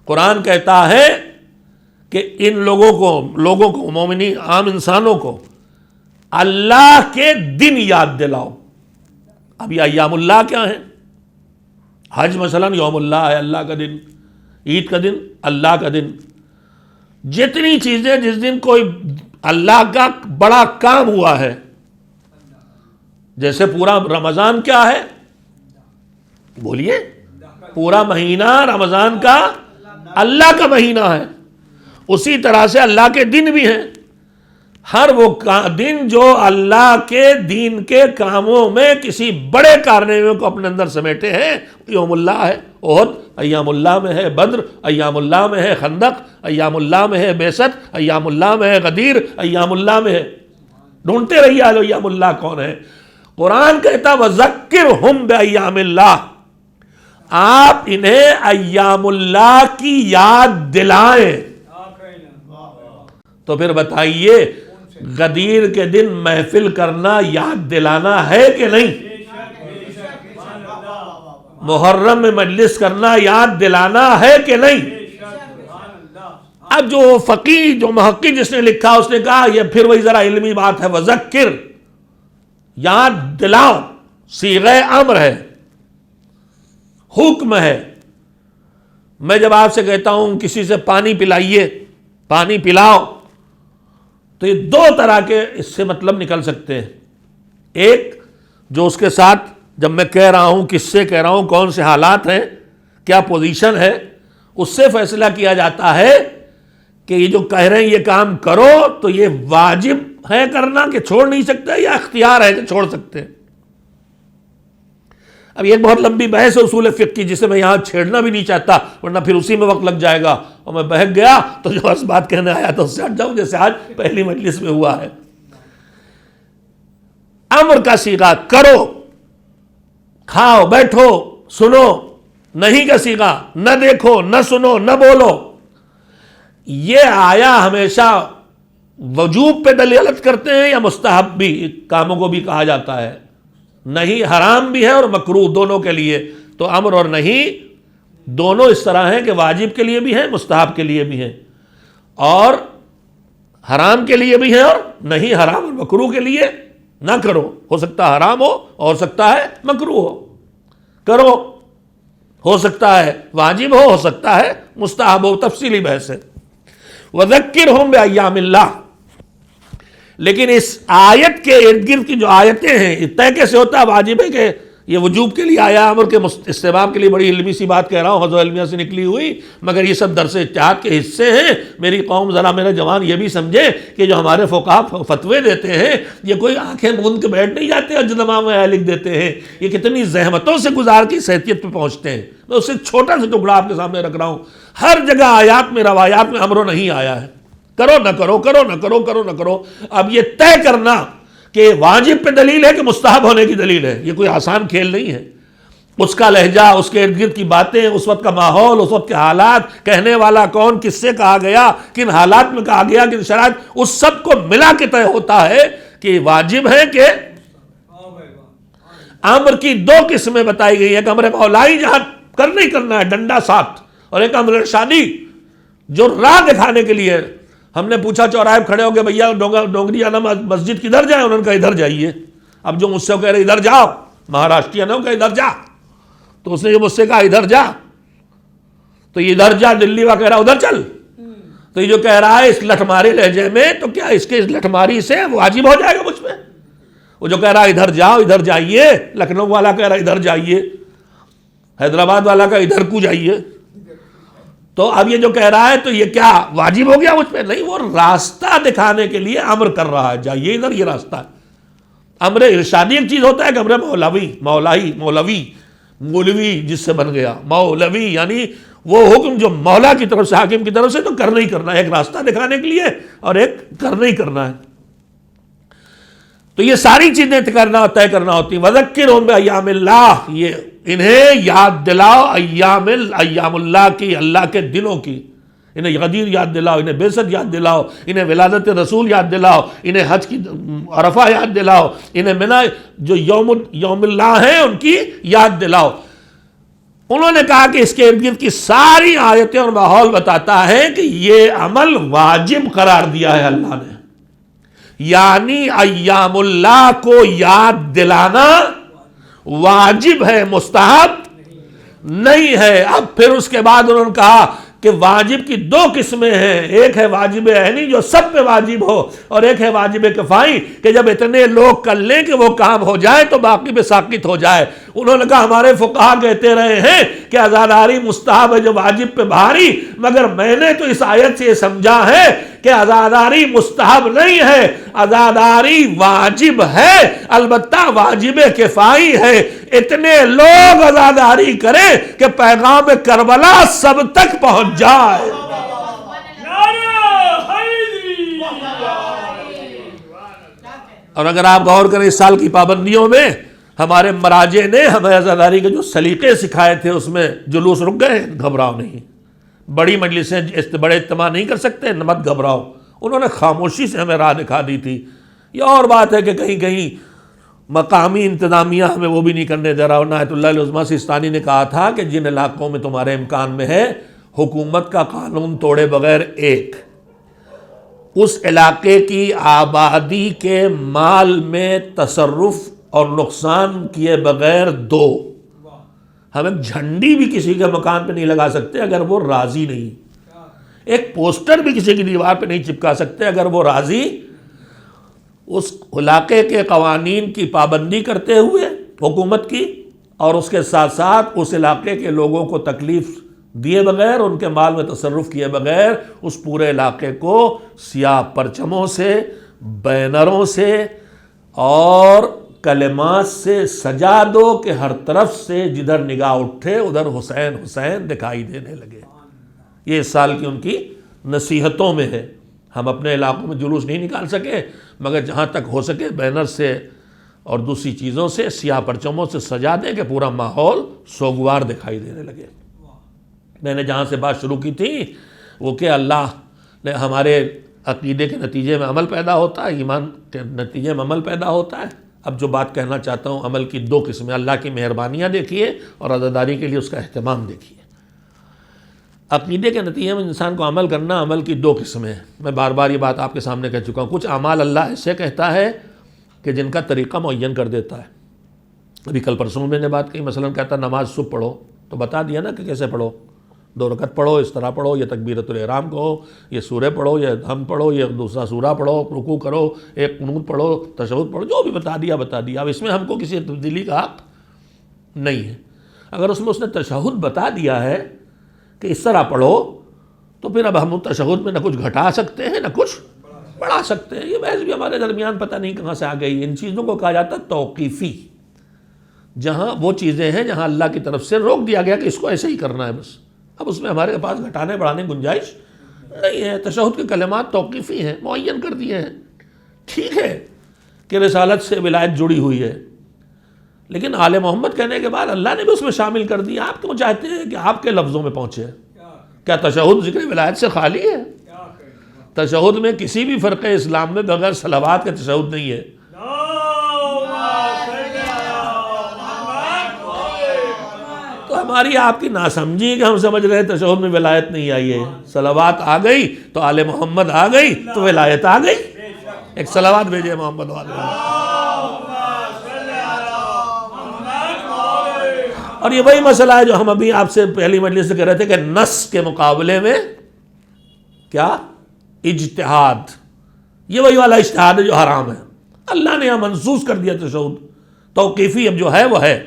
قرآن کہتا ہے کہ ان لوگوں کو مومنین عام انسانوں کو اللہ کے دن یاد دلاؤ. اب یہ ایام اللہ کیا ہیں؟ حج مثلا یوم اللہ ہے، اللہ کا دن. عید کا دن اللہ کا دن. جتنی چیزیں جس دن کوئی اللہ کا بڑا کام ہوا ہے، جیسے پورا رمضان کیا ہے؟ بولیے. پورا مہینہ رمضان کا اللہ کا مہینہ ہے، اسی طرح سے اللہ کے دن بھی ہیں. ہر وہ دن جو اللہ کے دین کے کاموں میں کسی بڑے کارنامے کو اپنے اندر سمیٹے ہیں، یوم اللہ ہے. احد ایام اللہ میں ہے، بدر ایام اللہ میں ہے، خندق ایام اللہ میں ہے، بعثت ایام اللہ میں ہے، غدیر ایام اللہ میں ہے. ڈھونڈتے رہیے ایام اللہ کون ہے. قرآن کہتا وَذَكِّرْهُمْ بِأَيَّامِ اللَّهِ، آپ انہیں ایام اللہ کی یاد دلائیں. تو پھر بتائیے غدیر کے دن محفل کرنا یاد دلانا ہے کہ نہیں؟ محرم میں مجلس کرنا یاد دلانا ہے کہ نہیں؟ اب جو فقی جو محقق جس نے لکھا اس نے کہا یہ پھر وہی ذرا علمی بات ہے. وذکر، یاد دلاؤ، صیغہ امر ہے، حکم ہے. میں جب آپ سے کہتا ہوں کسی سے پانی پلائیے، پانی پلاؤ، تو یہ دو طرح کے اس سے مطلب نکل سکتے ہیں. ایک جو اس کے ساتھ جب میں کہہ رہا ہوں کس سے کہہ رہا ہوں، کون سے حالات ہیں، کیا پوزیشن ہے، اس سے فیصلہ کیا جاتا ہے کہ یہ جو کہہ رہے ہیں یہ کام کرو تو یہ واجب ہے کرنا کہ چھوڑ نہیں سکتے، یا اختیار ہے کہ چھوڑ سکتے. اب یہ ایک بہت لمبی بحث ہے اصول فقہ کی، جسے میں یہاں چھیڑنا بھی نہیں چاہتا ورنہ پھر اسی میں وقت لگ جائے گا اور میں بہک گیا تو جو اس بات کہنے آیا تھا اس سے ہٹ جاؤں، جیسے آج پہلی مجلس میں ہوا ہے. امر کا صیغہ کرو، کھاؤ بیٹھو سنو. نہیں کا صیغہ نہ دیکھو نہ سنو نہ بولو. یہ آیا ہمیشہ وجوب پہ دلالت کرتے ہیں یا مستحب بھی کاموں کو بھی کہا جاتا ہے؟ نہیں حرام بھی ہے اور مکروہ دونوں کے لیے. تو امر اور نہیں دونوں اس طرح ہیں کہ واجب کے لیے بھی ہیں، مستحب کے لیے بھی ہیں، اور حرام کے لیے بھی ہیں اور نہیں حرام اور مکروہ کے لیے. نہ کرو، ہو سکتا ہے حرام ہو اور سکتا ہے مکروہ ہو. کرو، ہو سکتا ہے واجب ہو سکتا ہے مستحب ہو. تفصیلی بحث ہے. وَذَكِّرْهُمْ بِأَيَّامِ اللَّهِ. لیکن اس آیت کے ارد گرد کی جو آیتیں ہیں، طے کیسے ہوتا ہے؟ واجب ہے کہ یہ وجوب کے لیے آیا، امر کے استحباب کے لیے بڑی علمی سی بات کہہ رہا ہوں، حضرت علمیہ سے نکلی ہوئی، مگر یہ سب درس اجتہاد کے حصے ہیں۔ میری قوم، ذرا میرے جوان یہ بھی سمجھے کہ جو ہمارے فقہا فتوے دیتے ہیں یہ کوئی آنکھیں موند کے بیٹھ نہیں جاتے اور جدما میں لکھ دیتے ہیں، یہ کتنی زحمتوں سے گزار کی صحتیت پہ پہنچتے ہیں۔ میں اس سے چھوٹا سا ٹکڑا آپ کے سامنے رکھ رہا ہوں، ہر جگہ آیات میں روایات میں امر و نہیں آیا ہے، کرو نہ کرو، کرو نہ کرو، کرو نہ کرو۔ اب یہ طے کرنا کہ واجب پہ دلیل ہے کہ مستحب ہونے کی دلیل ہے، یہ کوئی آسان کھیل نہیں ہے۔ اس کا لہجہ، اس کے ارد گرد کی باتیں، اس وقت کا ماحول، اس وقت کے حالات، کہنے والا کون، کس سے کہا گیا، کن حالات میں کہا گیا، کن شرائط، اس سب کو ملا کے طے ہوتا ہے کہ واجب ہے کہ امر کی دو قسمیں بتائی گئی، ایک امر مولائی جہاں کرنا ہی کرنا ہے ڈنڈا ساتھ، اور ایک امر ارشادی جو راہ دکھانے کے لیے۔ ہم نے پوچھا چوراہے کھڑے ہو گئے، بھیا ڈونگری آنا مسجد کدھر جائیں؟ انہوں نے کہا ادھر جائیے۔ اب جو مجھ سے کہہ رہے ادھر جاؤ، مہاراشٹریان ہو کہ ادھر جا، تو اس نے جو مجھ سے کہا ادھر جا، تو یہ ادھر جا دلی وا کہہ رہا ادھر چل، تو یہ جو کہہ رہا ہے اس لٹھماری لہجے میں، تو کیا اس کے اس لٹھماری سے واجب ہو جائے گا مجھ پہ؟ وہ جو کہہ رہا ہے ادھر جاؤ، ادھر جائیے، لکھنؤ والا کہہ رہا ہے ادھر جائیے، حیدرآباد والا کا ادھر کو جائیے، تو اب یہ جو کہہ رہا ہے تو یہ کیا واجب ہو گیا مجھ پہ؟ نہیں، وہ راستہ دکھانے کے لیے امر کر رہا ہے، جائیے ادھر، یہ راستہ ہے۔ امر ارشادی ایک چیز ہوتا ہے کہ امر مولوی جس سے بن گیا مولوی، یعنی وہ حکم جو مولا کی طرف سے، حاکم کی طرف سے، تو کرنا ہی کرنا ہے، ایک راستہ دکھانے کے لیے اور ایک کرنا ہی کرنا ہے۔ تو یہ ساری چیزیں کرنا طے کرنا ہوتی ہیں۔ وَذَكِّرْهُمْ بِأَيَّامِ اللَّهِ، یہ انہیں یاد دلاؤ ایام اللہ کی، اللہ کے دنوں کی، انہیں غدیر یاد دلاؤ، انہیں بعثت یاد دلاؤ، انہیں ولادت رسول یاد دلاؤ، انہیں حج کی عرفہ یاد دلاؤ، انہیں منا جو یوم اللہ ہیں ان کی یاد دلاؤ۔ انہوں نے کہا کہ اس کے ارد گرد کی ساری آیتیں اور ماحول بتاتا ہے کہ یہ عمل واجب قرار دیا ہے اللہ نے، یعنی ایام اللہ کو یاد دلانا واجب ہے، مستحب نہیں ہے۔ اب پھر اس کے بعد انہوں نے کہا کہ واجب کی دو قسمیں ہیں، ایک ہے واجب عینی جو سب پہ واجب ہو، اور ایک ہے واجب کفائی کہ جب اتنے لوگ کر لیں کہ وہ کام ہو جائے تو باقی پہ ساقط ہو جائے۔ انہوں نے کہا ہمارے فقہا کہتے رہے ہیں کہ عزاداری مستحب ہے جو واجب پہ بھاری، مگر میں نے تو اس آیت سے یہ سمجھا ہے کہ عزاداری مستحب نہیں ہے، عزاداری واجب ہے، البتہ واجب کفائی ہے۔ اتنے لوگ عزاداری کریں کہ پیغام کربلا سب تک پہنچ جائے۔ اور اگر آپ غور کریں اس سال کی پابندیوں میں، ہمارے مراجع نے ہمیں عزاداری کے جو سلیقے سکھائے تھے اس میں جلوس رک گئے، گھبراؤ نہیں، بڑی مجلسیں بڑے اجتماع نہیں کر سکتے، مت گھبراؤ، انہوں نے خاموشی سے ہمیں راہ دکھا دی تھی۔ یہ اور بات ہے کہ کہیں کہیں مقامی انتظامیہ ہمیں وہ بھی نہیں کرنے دے رہا۔ عنایت اللہ العظمیٰ سیستانی نے کہا تھا کہ جن علاقوں میں تمہارے امکان میں ہے حکومت کا قانون توڑے بغیر ایک، اس علاقے کی آبادی کے مال میں تصرف اور نقصان کیے بغیر دو۔ ہم ایک جھنڈی بھی کسی کے مکان پہ نہیں لگا سکتے اگر وہ راضی نہیں، ایک پوسٹر بھی کسی کی دیوار پہ نہیں چپکا سکتے اگر وہ راضی، اس علاقے کے قوانین کی پابندی کرتے ہوئے حکومت کی، اور اس کے ساتھ ساتھ اس علاقے کے لوگوں کو تکلیف دیے بغیر، ان کے مال میں تصرف کیے بغیر، اس پورے علاقے کو سیاہ پرچموں سے، بینروں سے اور کلمات سے سجا دو کہ ہر طرف سے جدھر نگاہ اٹھے ادھر حسین حسین دکھائی دینے لگے۔ یہ اس سال کی ان کی نصیحتوں میں ہے۔ ہم اپنے علاقوں میں جلوس نہیں نکال سکے، مگر جہاں تک ہو سکے بینر سے اور دوسری چیزوں سے، سیاہ پرچموں سے سجا دیں کہ پورا ماحول سوگوار دکھائی دینے لگے۔ میں نے جہاں سے بات شروع کی تھی وہ کہ اللہ نے ہمارے عقیدے کے نتیجے میں عمل پیدا ہوتا ہے، ایمان کے نتیجے میں عمل پیدا ہوتا ہے۔ اب جو بات کہنا چاہتا ہوں، عمل کی دو قسمیں، اللہ کی مہربانیاں دیکھیے اور عزاداری کے لیے اس کا اہتمام دیکھیے۔ عقیدے کے نتیجے میں انسان کو عمل کرنا، عمل کی دو قسمیں ہیں۔ میں بار بار یہ بات آپ کے سامنے کہہ چکا ہوں۔ کچھ اعمال اللہ ایسے کہتا ہے کہ جن کا طریقہ معین کر دیتا ہے۔ ابھی کل پرسوں میں نے بات کہی، مثلا کہتا نماز صبح پڑھو تو بتا دیا نا کہ کیسے پڑھو، 2 رکعت پڑھو، اس طرح پڑھو، یہ تکبیرۃ الاحرام کہو، یہ سورہ پڑھو، یہ ہم پڑھو، یہ دوسرا سورہ پڑھو، رکوع کرو، ایک قنوت پڑھو، تشہد پڑھو، جو بھی بتا دیا۔ اب اس میں ہم کو کسی تبدیلی کا حق نہیں ہے۔ اگر اس نے تشہد بتا دیا ہے کہ اس طرح پڑھو، تو پھر اب ہم تشہد میں نہ کچھ گھٹا سکتے ہیں نہ کچھ بڑھا سکتے ہیں۔ یہ بحث بھی ہمارے درمیان پتہ نہیں کہاں سے آ گئی۔ ان چیزوں کو کہا جاتا ہے توقیفی، جہاں وہ چیزیں ہیں جہاں اللہ کی طرف سے روک دیا گیا کہ اس کو ایسے ہی کرنا ہے بس، اب اس میں ہمارے پاس گھٹانے بڑھانے کی گنجائش نہیں ہے۔ تشہد کے کلمات توقیفی ہیں، معین کر دیے ہیں۔ ٹھیک ہے کہ رسالت سے ولایت جڑی ہوئی ہے، لیکن آل محمد کہنے کے بعد اللہ نے بھی اس میں شامل کر دیا۔ آپ کیوں چاہتے ہیں کہ آپ کے لفظوں میں پہنچے؟ کیا تشہد ذکر ولایت سے خالی ہے؟ تشہد میں کسی بھی فرقہ اسلام میں بغیر صلوات کے تشہد نہیں ہے۔ تو ہماری آپ کی ناسمجھی کہ ہم سمجھ رہے ہیں تشہد میں ولایت نہیں آئی ہے۔ صلوات آ گئی تو آل محمد آ گئی تو ولایت آ گئی۔ ایک صلوات بھیجے محمد والے۔ اور یہ وہی مسئلہ ہے جو ہم ابھی آپ سے پہلی مجلس سے کہہ رہے تھے کہ نص کے مقابلے میں کیا؟ اجتہاد۔ یہ وہی والا اجتہاد ہے جو حرام ہے۔ اللہ نے یہاں منسوخ کر دیا تشہد، توقیفی اب جو ہے وہ ہے۔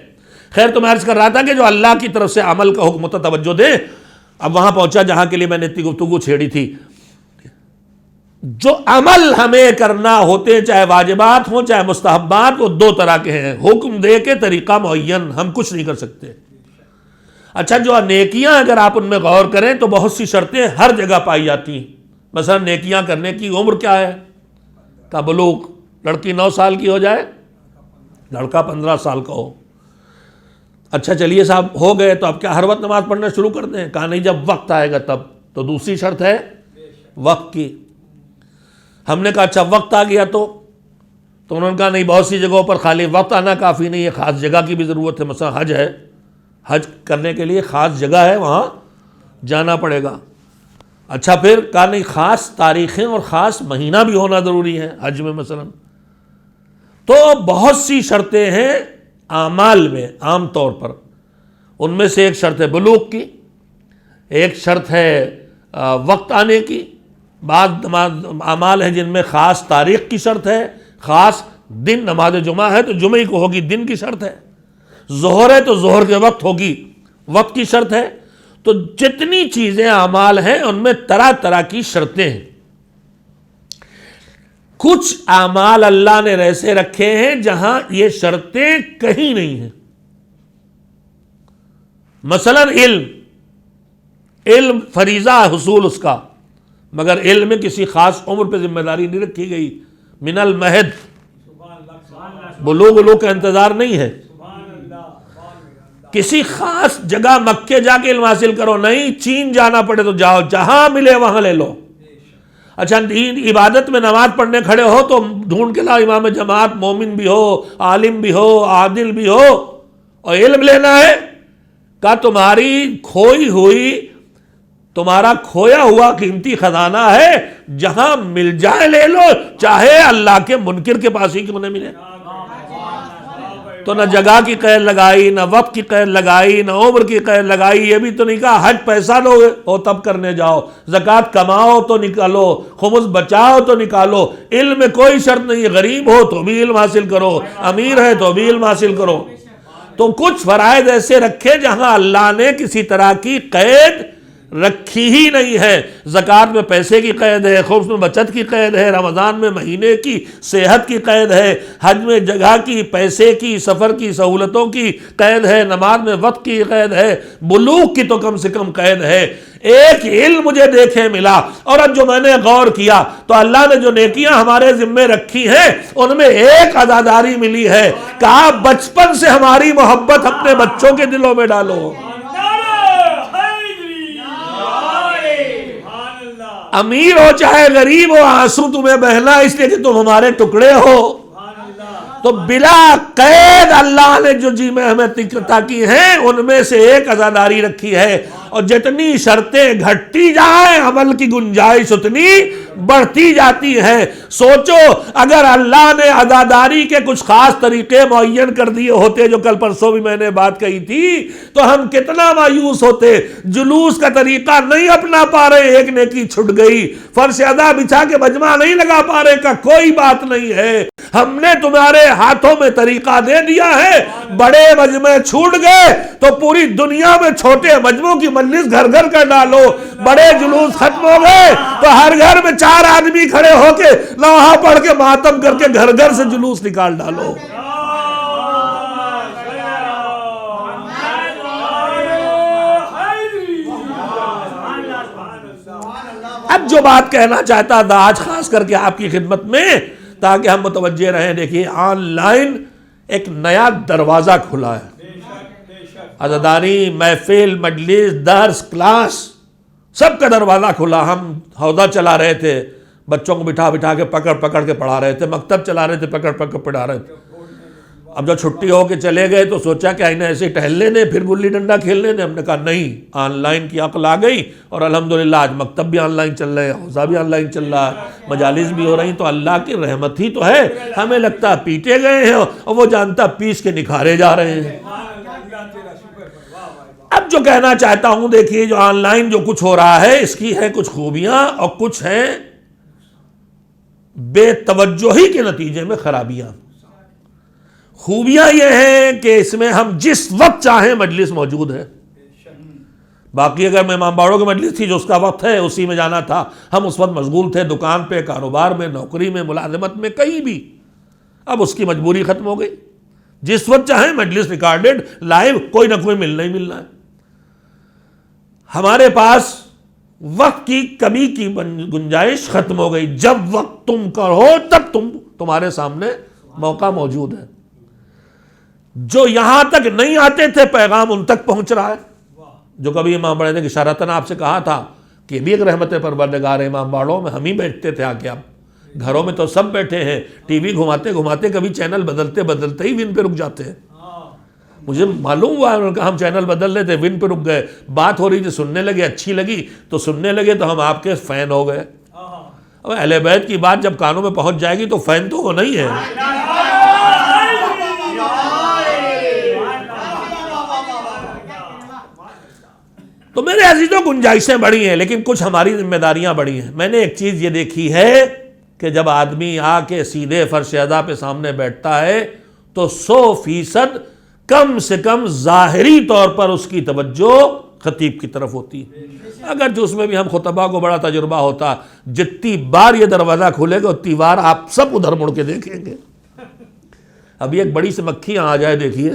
خیر، تو میں عرض کر رہا تھا کہ جو اللہ کی طرف سے عمل کا حکم توجہ دے، اب وہاں پہنچا جہاں کے لیے میں نے اتنی گفتگو چھیڑی تھی۔ جو عمل ہمیں کرنا ہوتے چاہے واجبات ہوں چاہے مستحبات، وہ دو طرح کے ہیں۔ حکم دے کے طریقہ معین، ہم کچھ نہیں کر سکتے۔ اچھا، جو نیکیاں اگر آپ ان میں غور کریں تو بہت سی شرطیں ہر جگہ پائی جاتی ہیں۔ مثلا نیکیاں کرنے کی عمر کیا ہے؟ کا بلوغ، لڑکی 9 سال کی ہو جائے، لڑکا 15 سال کا ہو۔ اچھا چلیے صاحب، ہو گئے تو اب کیا ہر وقت نماز پڑھنا شروع کر دیں؟ کہا نہیں، جب وقت آئے گا تب۔ تو دوسری شرط ہے وقت کی۔ ہم نے کہا اچھا وقت آ گیا تو انہوں نے کہا نہیں، بہت سی جگہوں پر خالی وقت آنا کافی نہیں ہے، خاص جگہ کی بھی ضرورت ہے۔ مثلا حج ہے، حج کرنے کے لیے خاص جگہ ہے، وہاں جانا پڑے گا۔ اچھا پھر کہا نہیں، خاص تاریخیں اور خاص مہینہ بھی ہونا ضروری ہے حج میں مثلا۔ تو بہت سی شرطیں ہیں اعمال میں عام طور پر۔ ان میں سے ایک شرط ہے بلوغ کی، ایک شرط ہے وقت آنے کی۔ بعض اعمال ہیں جن میں خاص تاریخ کی شرط ہے، خاص دن، نماز جمعہ ہے تو جمعہ کو ہوگی، دن کی شرط ہے۔ ظہر ہے تو ظہر کے وقت ہوگی، وقت کی شرط ہے۔ تو جتنی چیزیں اعمال ہیں ان میں طرح طرح کی شرطیں ہیں۔ کچھ اعمال اللہ نے ایسے رکھے ہیں جہاں یہ شرطیں کہیں نہیں ہیں۔ مثلا علم فریضہ حصول اس کا، مگر علم میں کسی خاص عمر پہ ذمہ داری نہیں رکھی گئی۔ من المہد، بلوغ کا انتظار نہیں ہے۔ کسی خاص جگہ مکے جا کے علم حاصل کرو نہیں، چین جانا پڑے تو جاؤ، جہاں ملے وہاں لے لو۔ اچھا، عبادت میں نماز پڑھنے کھڑے ہو تو ڈھونڈ کے لاؤ امام جماعت، مومن بھی ہو، عالم بھی ہو، عادل بھی ہو، اور علم لینا ہے۔ کہا تمہاری کھوئی ہوئی، تمہارا کھویا ہوا قیمتی خزانہ ہے، جہاں مل جائے لے لو، چاہے اللہ کے منکر کے پاس ہی کیوں نہ ملے۔ تو نہ جگہ کی قید لگائی، نہ وقت کی قید لگائی، نہ عمر کی قید لگائی۔ یہ بھی تو نہیں کہا حج پیسہ لو ہو تب کرنے جاؤ، زکوٰۃ کماؤ تو نکالو، خمس بچاؤ تو نکالو۔ علم میں کوئی شرط نہیں، غریب ہو تو بھی علم حاصل کرو، امیر ہے تو بھی علم حاصل کرو۔ تو کچھ فرائض ایسے رکھے جہاں اللہ نے کسی طرح کی قید رکھی ہی نہیں ہے۔ زکوٰۃ میں پیسے کی قید ہے، خمس میں بچت کی قید ہے، رمضان میں مہینے کی صحت کی قید ہے، حج میں جگہ کی، پیسے کی، سفر کی سہولتوں کی قید ہے، نماز میں وقت کی قید ہے، بلوغ کی تو کم سے کم قید ہے۔ ایک علم مجھے دیکھے ملا، اور اب جو میں نے غور کیا تو اللہ نے جو نیکیاں ہمارے ذمے رکھی ہیں ان میں ایک عزاداری ملی ہے۔ کہا بچپن سے ہماری محبت اپنے بچوں کے دلوں میں ڈالو۔ امیر ہو چاہے غریب ہو، آنسو تمہیں بہنا اس لیے کہ تم ہمارے ٹکڑے ہو۔ تو بلا قید اللہ نے جو جی میں ہمیں عطا کی ہیں ان میں سے ایک عزاداری رکھی ہے، اور جتنی شرطیں گھٹتی جائیں عمل کی گنجائش اتنی بڑھتی جاتی ہے۔ سوچو اگر اللہ نے عزاداری کے کچھ خاص طریقے معین کر دیے ہوتے، جو کل پرسوں بھی میں نے بات کہی تھی، تو ہم کتنا مایوس ہوتے۔ جلوس کا طریقہ نہیں اپنا پا رہے، ایک نیکی چھٹ گئی۔ فرش ادا بچھا کے مجمع نہیں لگا پا رہے کا کوئی بات نہیں ہے، ہم نے تمہارے ہاتھوں میں طریقہ دے دیا ہے، بڑے مجمع چھوٹ گئے تو پوری دنیا میں چھوٹے مجمعوں کی مجلس گھر گھر کر ڈالو، بڑے جلوس ختم ہو گئے تو ہر گھر میں 4 آدمی کھڑے ہو کے لوحہ پڑھ کے ماتم کر کے گھر گھر سے جلوس نکال ڈالو۔ اب جو بات کہنا چاہتا تھا آج خاص کر کے آپ کی خدمت میں تاکہ ہم متوجہ رہیں، دیکھیے آن لائن ایک نیا دروازہ کھلا ہے، عزاداری، محفل، مجلس، درس، کلاس، سب کا دروازہ کھلا۔ ہم حوضہ چلا رہے تھے، بچوں کو بٹھا بٹھا کے پکڑ پکڑ کے پڑھا رہے تھے، مکتب چلا رہے تھے، پکڑ پکڑ پڑھا رہے تھے۔ اب جب چھٹی ہو کے چلے گئے تو سوچا کہ انہیں ایسے ٹہلنے دیں پھر گلی ڈنڈا کھیلنے دیں، ہم نے کہا نہیں، آن لائن کی عقل آ گئی، اور الحمدللہ آج مکتب بھی آن لائن چل رہے ہیں، حوضہ بھی آن لائن چل رہا ہے، مجالس بھی ہو رہی، تو اللہ کی رحمت ہی تو ہے۔ ہمیں لگتا پیٹے گئے ہیں اور وہ جانتا پیس کے نکھارے جا رہے ہیں۔ اب جو کہنا چاہتا ہوں، دیکھیے جو آن لائن جو کچھ ہو رہا ہے اس کی ہے کچھ خوبیاں اور کچھ ہیں بے توجہی کے نتیجے میں خرابیاں۔ خوبیاں یہ ہیں کہ اس میں ہم جس وقت چاہیں مجلس موجود ہے، باقی اگر میں امام باڑوں کی مجلس تھی جو اس کا وقت ہے اسی میں جانا تھا، ہم اس وقت مشغول تھے دکان پہ، کاروبار میں، نوکری میں، ملازمت میں، کہیں بھی، اب اس کی مجبوری ختم ہو گئی، جس وقت چاہیں مجلس ریکارڈڈ لائیو، کوئی نہ کوئی ملنا ہی ملنا ہے۔ ہمارے پاس وقت کی کمی کی گنجائش ختم ہو گئی، جب وقت تم کرو تب تمہارے سامنے موقع موجود ہے۔ جو یہاں تک نہیں آتے تھے پیغام ان تک پہنچ رہا ہے۔ جو کبھی امام بڑے نے اشارتاً آپ سے کہا تھا کہ بھی ایک رحمت پروردگار ہے، امام باڑوں میں ہم ہی بیٹھتے تھے آ کے، اب گھروں میں تو سب بیٹھے ہیں، ٹی وی گھماتے گھماتے کبھی چینل بدلتے بدلتے ہی ون پہ رک جاتے ہیں۔ مجھے معلوم ہوا انہوں نے کہا ہم چینل بدل رہے تھے، ون پہ رک گئے، بات ہو رہی تھی، سننے لگے، اچھی لگی تو سننے لگے، تو ہم آپ کے فین ہو گئے۔ اب اہل بیت کی بات جب کانوں میں پہنچ جائے گی تو فین تو وہ نہیں ہے۔ تو میرے عزیزوں گنجائشیں بڑی ہیں لیکن کچھ ہماری ذمہ داریاں بڑی ہیں۔ میں نے ایک چیز یہ دیکھی ہے کہ جب آدمی آ کے سیدھے فرش ادا پہ سامنے بیٹھتا ہے تو 100% کم سے کم ظاہری طور پر اس کی توجہ خطیب کی طرف ہوتی ہے، اگرچہ اس میں بھی ہم خطبہ کو بڑا تجربہ ہوتا، جتنی بار یہ دروازہ کھولے گا اتنی بار آپ سب ادھر مڑ کے دیکھیں گے۔ ابھی ایک بڑی سی مکھی آ جائے دیکھیے،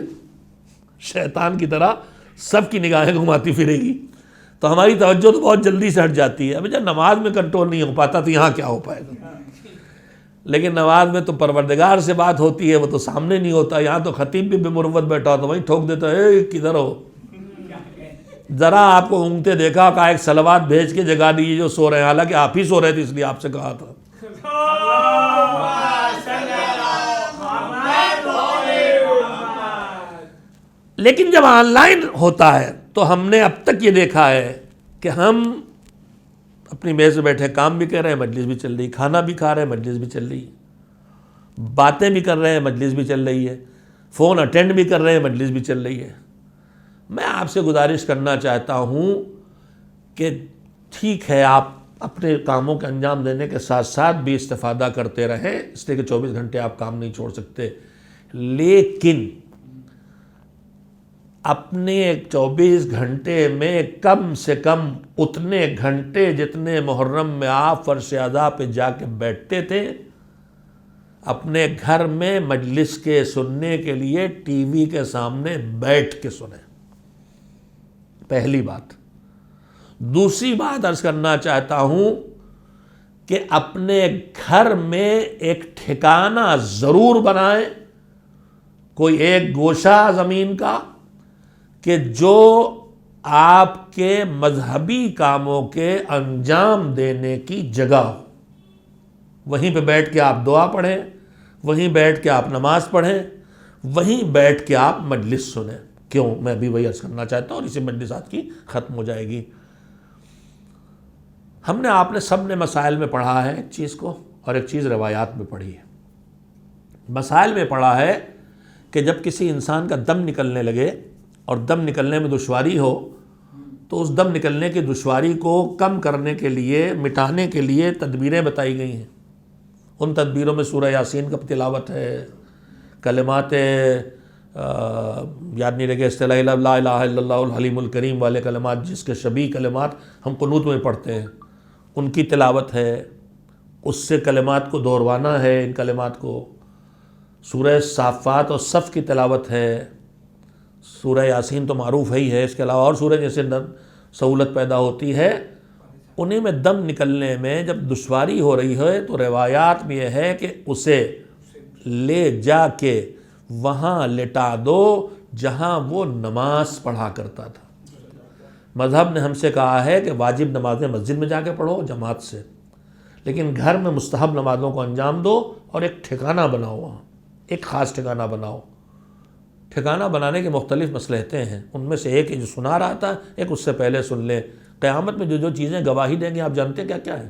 شیطان کی طرح سب کی نگاہیں گھماتی پھرے گی، تو ہماری توجہ تو بہت جلدی سے ہٹ جاتی ہے۔ ابھی جب نماز میں کنٹرول نہیں ہو پاتا تو یہاں کیا ہو پائے گا؟ لیکن نماز میں تو پروردگار سے بات ہوتی ہے، وہ تو سامنے نہیں ہوتا، یہاں تو خطیب بھی بے مروت بیٹھا ہوتا، وہیں ٹھوک دیتا ہے، اے کدھر ہو؟ ذرا آپ کو اونگتے دیکھا، کہا ایک صلوات بھیج کے جگا دیجیے جو سو رہے ہیں، حالانکہ آپ ہی سو رہے تھے اس لیے آپ سے کہا تھا۔ لیکن جب آن لائن ہوتا ہے تو ہم نے اب تک یہ دیکھا ہے کہ ہم اپنی میز پہ بیٹھے کام بھی کر رہے ہیں، مجلس بھی چل رہی، کھانا بھی کھا رہے ہیں، مجلس بھی چل رہی، باتیں بھی کر رہے ہیں، مجلس بھی چل رہی ہے، فون اٹینڈ بھی کر رہے ہیں، مجلس بھی چل رہی ہے۔ میں آپ سے گزارش کرنا چاہتا ہوں کہ ٹھیک ہے آپ اپنے کاموں کے انجام دینے کے ساتھ ساتھ بھی استفادہ کرتے رہیں، اس لیے کہ 24 گھنٹے آپ کام نہیں چھوڑ سکتے، لیکن اپنے 24 گھنٹے میں کم سے کم اتنے گھنٹے جتنے محرم میں آپ فرش ادا پہ جا کے بیٹھتے تھے، اپنے گھر میں مجلس کے سننے کے لیے ٹی وی کے سامنے بیٹھ کے سنیں، پہلی بات۔ دوسری بات عرض کرنا چاہتا ہوں کہ اپنے گھر میں ایک ٹھکانہ ضرور بنائیں، کوئی ایک گوشہ زمین کا کہ جو آپ کے مذہبی کاموں کے انجام دینے کی جگہ ہو، وہیں پہ بیٹھ کے آپ دعا پڑھیں، وہیں بیٹھ کے آپ نماز پڑھیں، وہیں بیٹھ کے آپ مجلس سنیں۔ کیوں؟ میں بھی وہی عرض کرنا چاہتا ہوں اور اسی مجلس آج کی ختم ہو جائے گی۔ ہم نے آپ نے سب نے مسائل میں پڑھا ہے ایک چیز کو، اور ایک چیز روایات میں پڑھی ہے۔ مسائل میں پڑھا ہے کہ جب کسی انسان کا دم نکلنے لگے اور دم نکلنے میں دشواری ہو تو اس دم نکلنے کی دشواری کو کم کرنے کے لیے، مٹانے کے لیے تدبیریں بتائی گئی ہیں۔ ان تدبیروں میں سورہ یاسین کا تلاوت ہے، کلمات یاد نہیں رہے اصطلاح لا الہ الا اللہ الحلیم الکریم والے کلمات، جس کے شبیہ کلمات ہم قنوت میں پڑھتے ہیں، ان کی تلاوت ہے، اس سے کلمات کو دہروانا ہے، ان کلمات کو۔ سورہ صافات اور صف کی تلاوت ہے، سورہ یاسین تو معروف ہی ہے، اس کے علاوہ اور سورہ جیسے سہولت پیدا ہوتی ہے، انہیں میں دم نکلنے میں جب دشواری ہو رہی ہے تو روایات میں یہ ہے کہ اسے لے جا کے وہاں لٹا دو جہاں وہ نماز پڑھا کرتا تھا۔ مذہب نے ہم سے کہا ہے کہ واجب نمازیں مسجد میں جا کے پڑھو جماعت سے، لیکن گھر میں مستحب نمازوں کو انجام دو اور ایک ٹھکانہ بناؤ، وہاں ایک خاص ٹھکانہ بناؤ۔ ٹھکانہ بنانے کے مختلف مصلحتیں ہیں، ان میں سے ایک جو سنا رہا تھا، ایک اس سے پہلے سن لے۔ قیامت میں جو چیزیں گواہی دیں گی آپ جانتے کیا کیا ہیں؟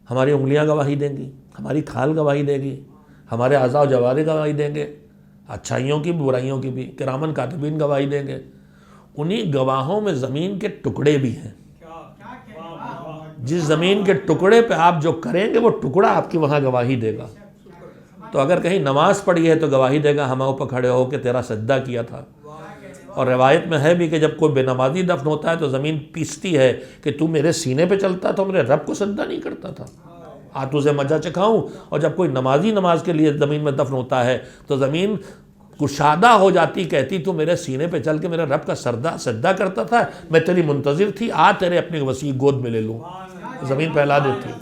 ہماری انگلیاں گواہی دیں گی، ہماری کھال گواہی دے گی، ہمارے اعضاء و جوارح گواہی دیں گے، اچھائیوں کی بھی برائیوں کی بھی، کرامن کاتبین گواہی دیں گے۔ انہی گواہوں میں زمین کے ٹکڑے بھی ہیں۔ جس زمین کے ٹکڑے پہ آپ جو کریں گے وہ ٹکڑا آپ کی وہاں گواہی دے گا۔ تو اگر کہیں نماز پڑھی ہے تو گواہی دے گا ہماؤں پہ کھڑے ہو کے تیرا سجدہ کیا تھا۔ اور روایت میں ہے بھی کہ جب کوئی بے نمازی دفن ہوتا ہے تو زمین پیستی ہے کہ تو میرے سینے پہ چلتا تو میرے رب کو سجدہ نہیں کرتا تھا، آ تجھے مزہ چکھاؤں۔ اور جب کوئی نمازی نماز کے لیے زمین میں دفن ہوتا ہے تو زمین کشادہ ہو جاتی، کہتی تو میرے سینے پہ چل کے میرے رب کا سجدہ کرتا تھا، میں تیری منتظر تھی، آ تیرے اپنی وسیع گود میں لے لوں۔ زمین پہلا دیتی۔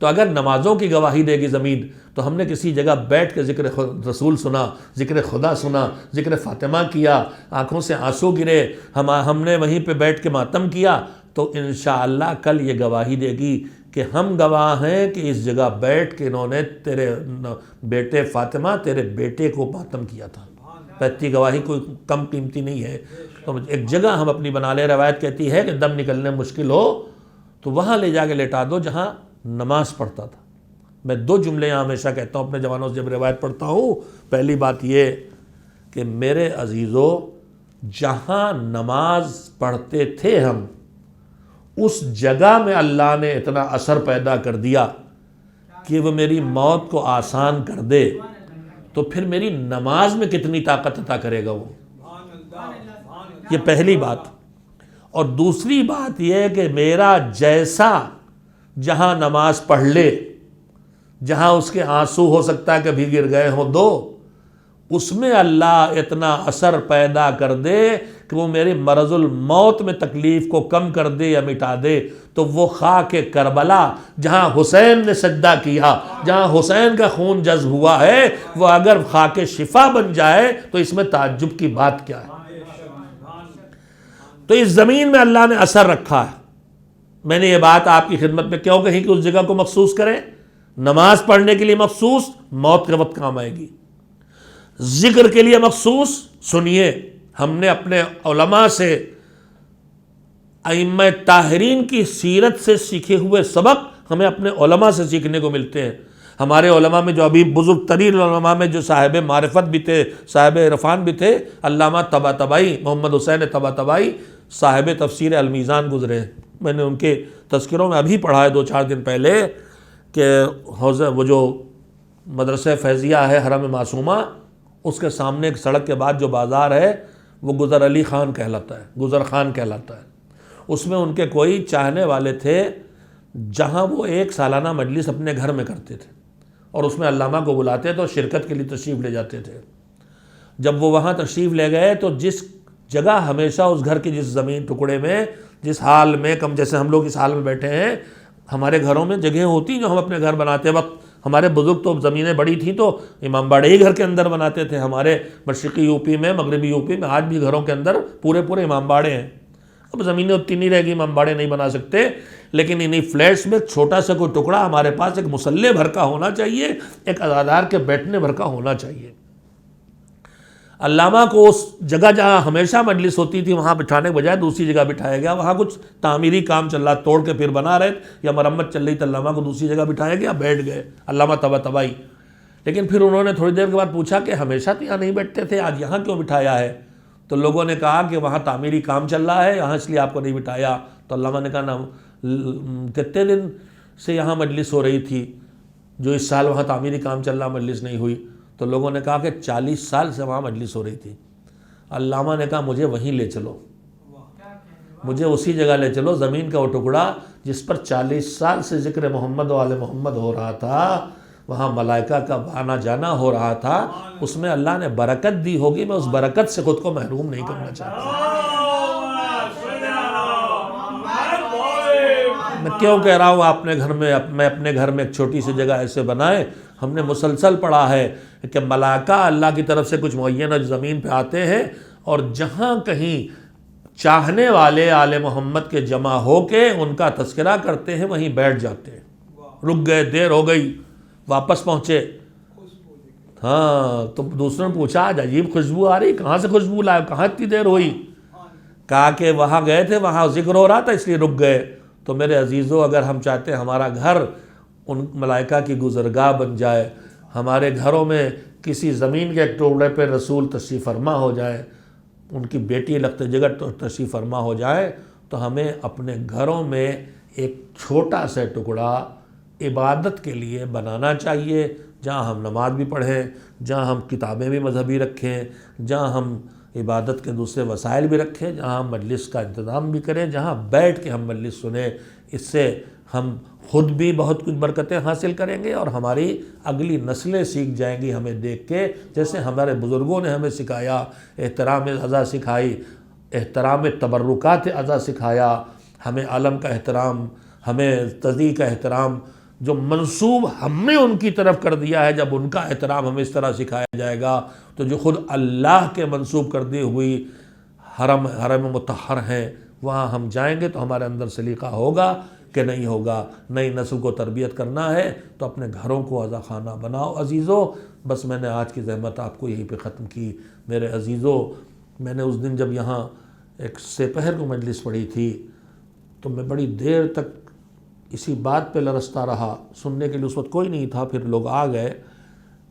تو اگر نمازوں کی گواہی دے گی زمین تو ہم نے کسی جگہ بیٹھ کے ذکر رسول سنا، ذکر خدا سنا، ذکر فاطمہ کیا، آنکھوں سے آنسو گرے، ہم نے وہیں پہ بیٹھ کے ماتم کیا، تو انشاءاللہ کل یہ گواہی دے گی کہ ہم گواہ ہیں کہ اس جگہ بیٹھ کے انہوں نے تیرے بیٹے فاطمہ تیرے بیٹے کو ماتم کیا تھا۔ بیٹی گواہی کوئی کم قیمتی نہیں ہے۔ تو ایک جگہ ہم اپنی بنا لے، روایت کہتی ہے کہ دم نکلنے مشکل ہو تو وہاں لے جا کے لٹا دو جہاں نماز پڑھتا تھا۔ میں 2 جملے یہاں ہمیشہ کہتا ہوں اپنے جوانوں سے جب روایت پڑھتا ہوں۔ پہلی بات یہ کہ میرے عزیزو، جہاں نماز پڑھتے تھے ہم، اس جگہ میں اللہ نے اتنا اثر پیدا کر دیا کہ وہ میری موت کو آسان کر دے، تو پھر میری نماز میں کتنی طاقت عطا کرے گا وہ۔ یہ پہلی بات۔ اور دوسری بات یہ کہ میرا جیسا جہاں نماز پڑھ لے، جہاں اس کے آنسو ہو سکتا ہے کبھی گر گئے ہوں 2، اس میں اللہ اتنا اثر پیدا کر دے کہ وہ میرے مرض الموت میں تکلیف کو کم کر دے یا مٹا دے، تو وہ خاک کربلا جہاں حسین نے سجدہ کیا، جہاں حسین کا خون جذب ہوا ہے، وہ اگر خاک شفا بن جائے تو اس میں تعجب کی بات کیا ہے؟ تو اس زمین میں اللہ نے اثر رکھا ہے۔ میں نے یہ بات آپ کی خدمت میں کیوں کہی کہ اس جگہ کو مخصوص کریں؟ نماز پڑھنے کے لیے مخصوص، موت کے وقت کام آئے گی۔ ذکر کے لیے مخصوص، سنیے، ہم نے اپنے علماء سے، ائمہ طاہرین کی سیرت سے سیکھے ہوئے سبق ہمیں اپنے علماء سے سیکھنے کو ملتے ہیں۔ ہمارے علماء میں جو ابھی بزرگ ترین علماء میں جو صاحب معرفت بھی تھے، صاحب عرفان بھی تھے، علامہ طباطبائی، محمد حسین طباطبائی، صاحب تفسیر المیزان گزرے۔ میں نے ان کے تذکروں میں ابھی پڑھا ہے 2-4 دن پہلے کہ وہ جو مدرسہ فیضیہ ہے حرم معصومہ، اس کے سامنے ایک سڑک کے بعد جو بازار ہے وہ گزر علی خان کہلاتا ہے، گزر خان کہلاتا ہے۔ اس میں ان کے کوئی چاہنے والے تھے جہاں وہ ایک سالانہ مجلس اپنے گھر میں کرتے تھے اور اس میں علامہ کو بلاتے تو شرکت کے لیے تشریف لے جاتے تھے۔ جب وہ وہاں تشریف لے گئے تو جس جگہ ہمیشہ اس گھر کی جس زمین ٹکڑے میں، جس حال میں، کم جیسے ہم لوگ اس حال میں بیٹھے ہیں، ہمارے گھروں میں جگہیں ہوتی جو ہم اپنے گھر بناتے وقت، ہمارے بزرگ تو زمینیں بڑی تھیں تو امام باڑے ہی گھر کے اندر بناتے تھے۔ ہمارے مشرقی یو پی میں، مغربی یو پی میں آج بھی گھروں کے اندر پورے امام باڑے ہیں۔ اب زمینیں اتنی نہیں رہ گی، امام باڑے نہیں بنا سکتے، لیکن انہی فلیٹس میں چھوٹا سا کوئی ٹکڑا ہمارے پاس ایک مصلے بھر کا ہونا چاہیے، ایک عزادار کے بیٹھنے بھر کا ہونا چاہیے۔ علامہ کو اس جگہ جہاں ہمیشہ مجلس ہوتی تھی وہاں بٹھانے کے بجائے دوسری جگہ بٹھایا گیا۔ وہاں کچھ تعمیری کام چل رہا، توڑ کے پھر بنا رہے یا مرمت چل رہی تو علامہ کو دوسری جگہ بٹھایا گیا، بیٹھ گئے علامہ طباطبائی۔ لیکن پھر انہوں نے تھوڑی دیر کے بعد پوچھا کہ ہمیشہ تو یہاں نہیں بیٹھتے تھے، آج یہاں کیوں بٹھایا ہے؟ تو لوگوں نے کہا کہ وہاں تعمیری کام چل رہا ہے، یہاں اس لیے آپ کو نہیں بٹھایا۔ تو علامہ نے کہا نا کتنے دن سے یہاں مجلس ہو رہی تھی، جو اس سال وہاں تعمیری کام چل رہا مجلس نہیں ہوئی، تو لوگوں نے کہا کہ 40 سال سے وہاں مجلس ہو رہی تھی۔ علامہ نے کہا مجھے وہیں لے چلو، مجھے اسی جگہ لے چلو، زمین کا وہ ٹکڑا جس پر 40 سال سے ذکر محمد و آل محمد ہو رہا تھا، وہاں ملائکہ کا آنا جانا ہو رہا تھا، اس میں اللہ نے برکت دی ہوگی، میں اس برکت سے خود کو محروم نہیں کرنا چاہتا۔ میں کیوں کہہ رہا ہوں اپنے گھر میں، میں اپنے گھر میں ایک چھوٹی سی جگہ ایسے بنائے، ہم نے مسلسل پڑھا ہے کہ ملائکہ اللہ کی طرف سے کچھ معینہ زمین پہ آتے ہیں، اور جہاں کہیں چاہنے والے آل محمد کے جمع ہو کے ان کا تذکرہ کرتے ہیں وہیں بیٹھ جاتے ہیں۔ رک گئے، دیر ہو گئی، واپس پہنچے، ہاں تو دوسروں نے پوچھا آج عجیب خوشبو آ رہی، کہاں سے خوشبو لائے، کہاں اتنی دیر ہوئی؟ کہا کہ وہاں گئے تھے، وہاں ذکر ہو رہا تھا اس لیے رک گئے۔ تو میرے عزیزو، اگر ہم چاہتے ہیں ہمارا گھر ان ملائکہ کی گزرگاہ بن جائے، ہمارے گھروں میں کسی زمین کے ایک ٹکڑے پہ رسول تشریف فرما ہو جائے، ان کی بیٹی لخت جگر تشریف فرما ہو جائے، تو ہمیں اپنے گھروں میں ایک چھوٹا سا ٹکڑا عبادت کے لیے بنانا چاہیے، جہاں ہم نماز بھی پڑھیں، جہاں ہم کتابیں بھی مذہبی رکھیں، جہاں ہم عبادت کے دوسرے وسائل بھی رکھیں، جہاں ہم مجلس کا انتظام بھی کریں، جہاں بیٹھ کے ہم مجلس سنیں۔ اس سے ہم خود بھی بہت کچھ برکتیں حاصل کریں گے، اور ہماری اگلی نسلیں سیکھ جائیں گی ہمیں دیکھ کے، جیسے ہمارے بزرگوں نے ہمیں سکھایا، احترام عزا سکھائی، احترام تبرکات عزا سکھایا، ہمیں عالم کا احترام، ہمیں تزیع کا احترام جو منسوب ہم نے ان کی طرف کر دیا ہے، جب ان کا احترام ہمیں اس طرح سکھایا جائے گا، تو جو خود اللہ کے منسوب کر دی ہوئی حرم مطہر ہیں وہاں ہم جائیں گے تو ہمارے اندر سلیقہ ہوگا کہ نہیں ہوگا۔ نئی نسل کو تربیت کرنا ہے تو اپنے گھروں کو عزا خانہ بناؤ عزیزو۔ بس میں نے آج کی زحمت آپ کو یہیں پہ ختم کی میرے عزیزو۔ میں نے اس دن جب یہاں ایک سپہر کو مجلس پڑھی تھی تو میں بڑی دیر تک اسی بات پہ لرزتا رہا، سننے کے لیے اس وقت کوئی نہیں تھا، پھر لوگ آ گئے،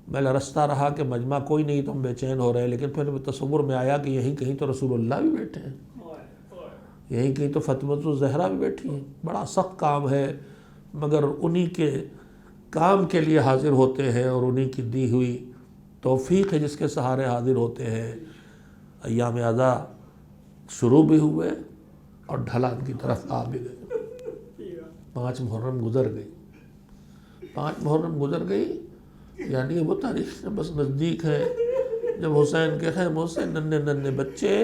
میں لرزتا رہا کہ مجمع کوئی نہیں تو ہم بے چین ہو رہے ہیں، لیکن پھر تصور میں آیا کہ یہیں کہیں تو رسول اللہ بھی بیٹھے ہیں، یہیں کہیں تو فاطمۃ الزہرا بھی بیٹھی ہیں۔ بڑا سخت کام ہے، مگر انہی کے کام کے لیے حاضر ہوتے ہیں، اور انہی کی دی ہوئی توفیق ہے جس کے سہارے حاضر ہوتے ہیں۔ ایام عزا شروع بھی ہوئے اور ڈھلان کی طرف آ بھی گئے۔ 5 محرم گزر گئی، 5 محرم گزر گئی، یعنی وہ تاریخ بس نزدیک ہے جب حسین کے خیموں سے ننھے ننھے بچے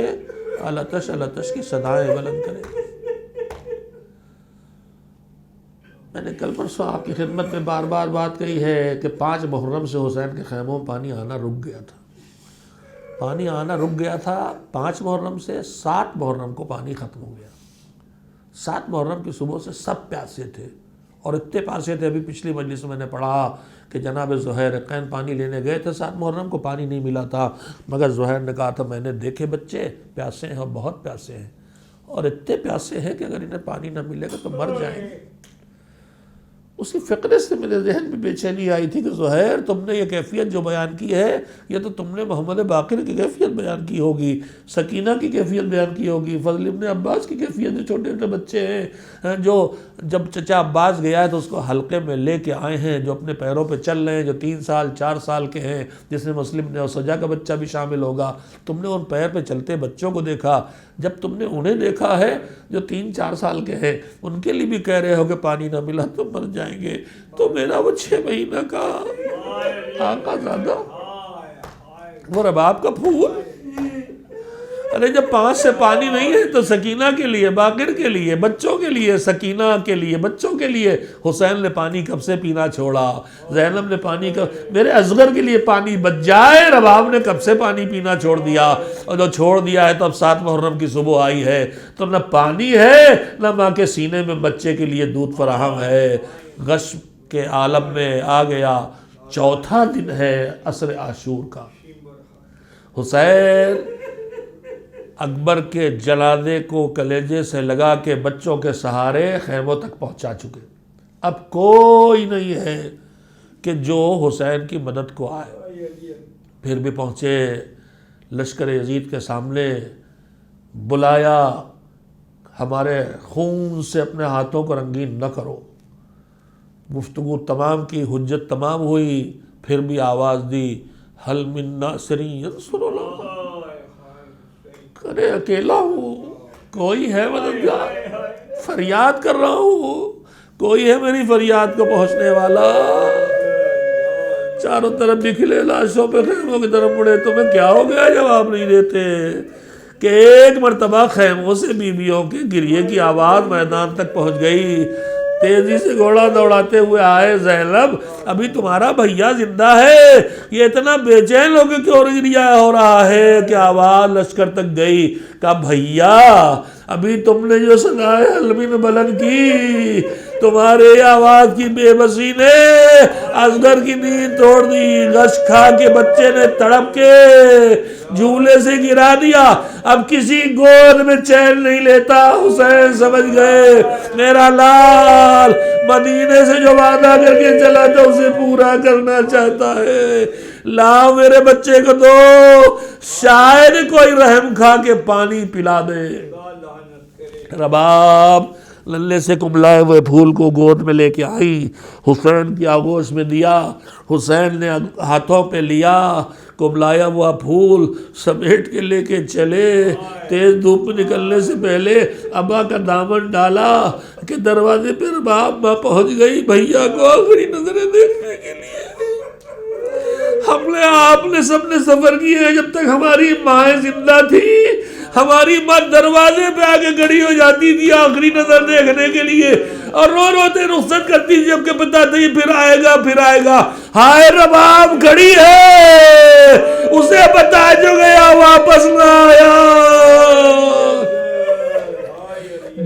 الاتش الاتش کی صدائیں بلند کریں۔ میں نے کل پرسوں آپ کی خدمت میں بار بار بات کہی ہے کہ 5 محرم سے حسین کے خیموں میں پانی آنا رک گیا تھا، پانی آنا رک گیا تھا 5 محرم سے 7 محرم کو پانی ختم ہو گیا۔ 7 محرم کی صبح سے سب پیاسے تھے، اور اتنے پیاسے تھے، ابھی پچھلی مجلس میں نے پڑھا کہ جناب زہیرقین پانی لینے گئے تھے، 7 محرم کو پانی نہیں ملا تھا، مگر زہیر نے کہا تھا میں نے دیکھے بچے پیاسے ہیں اور بہت پیاسے ہیں، اور اتنے پیاسے ہیں کہ اگر انہیں پانی نہ ملے گا تو مر جائیں گے۔ اسی فقرے سے میرے ذہن میں بے چینی آئی تھی کہ زہیر تم نے یہ کیفیت جو بیان کی ہے، یہ تو تم نے محمد باقر کی کیفیت بیان کی ہوگی، سکینہ کی کیفیت بیان کی ہوگی، فضل ابن عباس کی کیفیت، جو چھوٹے چھوٹے بچے ہیں جو جب چچا عباس گیا ہے تو اس کو حلقے میں لے کے آئے ہیں، جو اپنے پیروں پہ چل رہے ہیں، جو 3 سال 4 سال کے ہیں، جس میں مسلم نے اور سجا کا بچہ بھی شامل ہوگا۔ تم نے ان پیر پہ چلتے بچوں کو دیکھا، جب تم نے انہیں دیکھا ہے جو 3-4 سال کے ہیں، ان کے لیے بھی کہہ رہے ہو کہ پانی نہ ملا تو مر جائیں گے، تو میرا وہ 6 مہینہ کا آقا زادہ، وہ رباب کا پھول، ارے جب 5 سے پانی نہیں ہے تو سکینہ کے لیے، باقر کے لیے، بچوں کے لیے، سکینہ کے لیے، بچوں کے لیے حسین نے پانی کب سے پینا چھوڑا، زینب نے پانی میرے اصغر کے لیے پانی بچ جائے، رباب نے کب سے پانی پینا چھوڑ دیا، اور جو چھوڑ دیا ہے تو اب 7 محرم کی صبح آئی ہے تو نہ پانی ہے نہ ماں کے سینے میں بچے کے لیے دودھ فراہم ہے۔ غش کے عالم میں آ گیا، 4تھا دن ہے عصر عاشور کا، حسین اکبر کے جنازے کو کلیجے سے لگا کے بچوں کے سہارے خیموں تک پہنچا چکے، اب کوئی نہیں ہے کہ جو حسین کی مدد کو آئے۔ پھر بھی پہنچے، لشکر یزید کے سامنے بلایا، ہمارے خون سے اپنے ہاتھوں کو رنگین نہ کرو، گفتگو تمام کی، حجت تمام ہوئی، پھر بھی آواز دی حل من ناصر ینصر اللہ، کرے اکیلا ہوں، کوئی ہے مددگار، فریاد کر رہا ہوں، کوئی ہے میری فریاد کو پہنچنے والا۔ چاروں طرف بکھلے لاشوں پہ خیموں کی طرف مڑے، تمہیں کیا ہو گیا جواب نہیں دیتے؟ کہ ایک مرتبہ خیموں سے بیویوں کے گریے کی آواز میدان تک پہنچ گئی۔ تیزی سے گھوڑا دوڑاتے ہوئے آئے زینب، ابھی تمہارا بھیا زندہ ہے، یہ اتنا بے چین ہو کے کیوں گریا ہو رہا ہے؟ کہ آواز لشکر تک گئی، کہا بھیا ابھی تم نے جو صدائے حلمین بلند کی، تمہارے آواز کی بے بسی نے اصغر کی نیند توڑ دی، غش کھا کے بچے نے تڑپ کے جھولے سے گرا دیا، اب کسی گود میں چین نہیں لیتا۔ حسین سمجھ گئے میرا لال مدینے سے جو وعدہ کر کے چلا تھا اسے پورا کرنا چاہتا ہے، لاؤ میرے بچے کو دو، شاید کوئی رحم کھا کے پانی پلا دے۔ رباب للے سے کملائے ہوئے پھول کو گود میں لے کے آئی، حسین کی آغوش میں دیا، حسین نے ہاتھوں پہ لیا، کملایا ہوا پھول سمیٹ کے لے کے چلے، تیز دھوپ نکلنے سے پہلے ابا کا دامن ڈالا کہ دروازے پہ رباب ماں پہنچ گئی بھیا کو آخری نظریں دیکھنے کے لیے۔ ہم نے آپ نے سب نے سفر کیا ہے، جب تک ہماری مائیں زندہ تھی ہماری ماں دروازے پہ آگے کھڑی ہو جاتی تھی آخری نظر دیکھنے کے لیے، اور رو روتے رخصت کرتی تھی، جب کہ پتا تھا یہ پھر آئے گا پھر آئے گا۔ ہائے رباب کھڑی ہے، اسے بتا جو گیا واپس نہ آیا،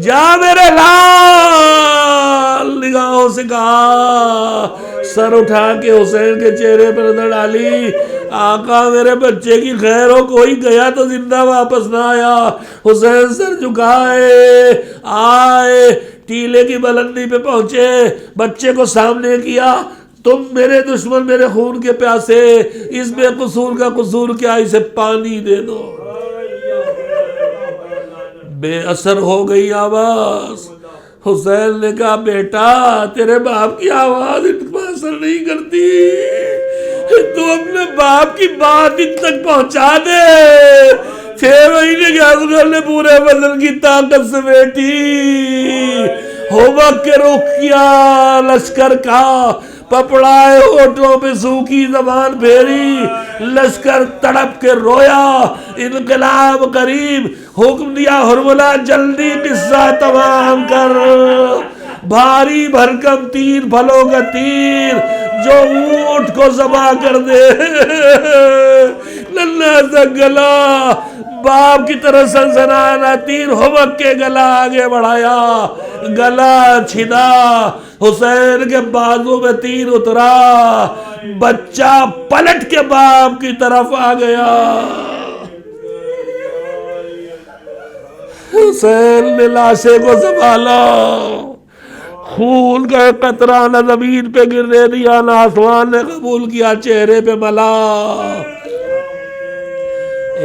جا میرے لال۔ نگاہوں سے کہا، سر اٹھا کے حسین کے چہرے پر نظر ڈالی، آقا میرے بچے کی خیر ہو، کوئی گیا تو زندہ واپس نہ آیا۔ حسین سر جھکائے آئے، ٹیلے کی بلندی پہ پہنچے، بچے کو سامنے کیا، تم میرے دشمن میرے خون کے پیاسے، اس بے قصور کا قصور کیا، اسے پانی دے دو۔ بے اثر ہو گئی آواز۔ حسین نے کہا بیٹا تیرے باپ کی آواز ان کو اثر نہیں کرتی، تو اپنے باپ کی بات ان تک پہنچا دے۔ 6 مہینے کے اصغر نے پورے بدن کی طاقت سمیٹی، ہومک کے رخ کیا لشکر کا، پپڑائے ہوٹوں پہ سوکھی زبان پھیری، لشکر تڑپ کے رویا، انقلاب قریب، حکم دیا ہرملا جلدی قصہ تمام کر، بھاری بھرکم تیر پھلوں کا تیر جو اونٹ کو ذبح کر دے، ننھا سا گلا باپ کی طرح سنسنانا تیر ہومک کے گلا آگے بڑھایا، گلا چھنا، حسین کے بازو میں تیر اترا، بچہ پلٹ کے باپ کی طرف آ گیا۔ حسین نے لاشے کو سنبھالا، خون کا ایک قطرہ نہ زمین پہ گرنے دیا، نہ آسمان نے قبول کیا، چہرے پہ ملا۔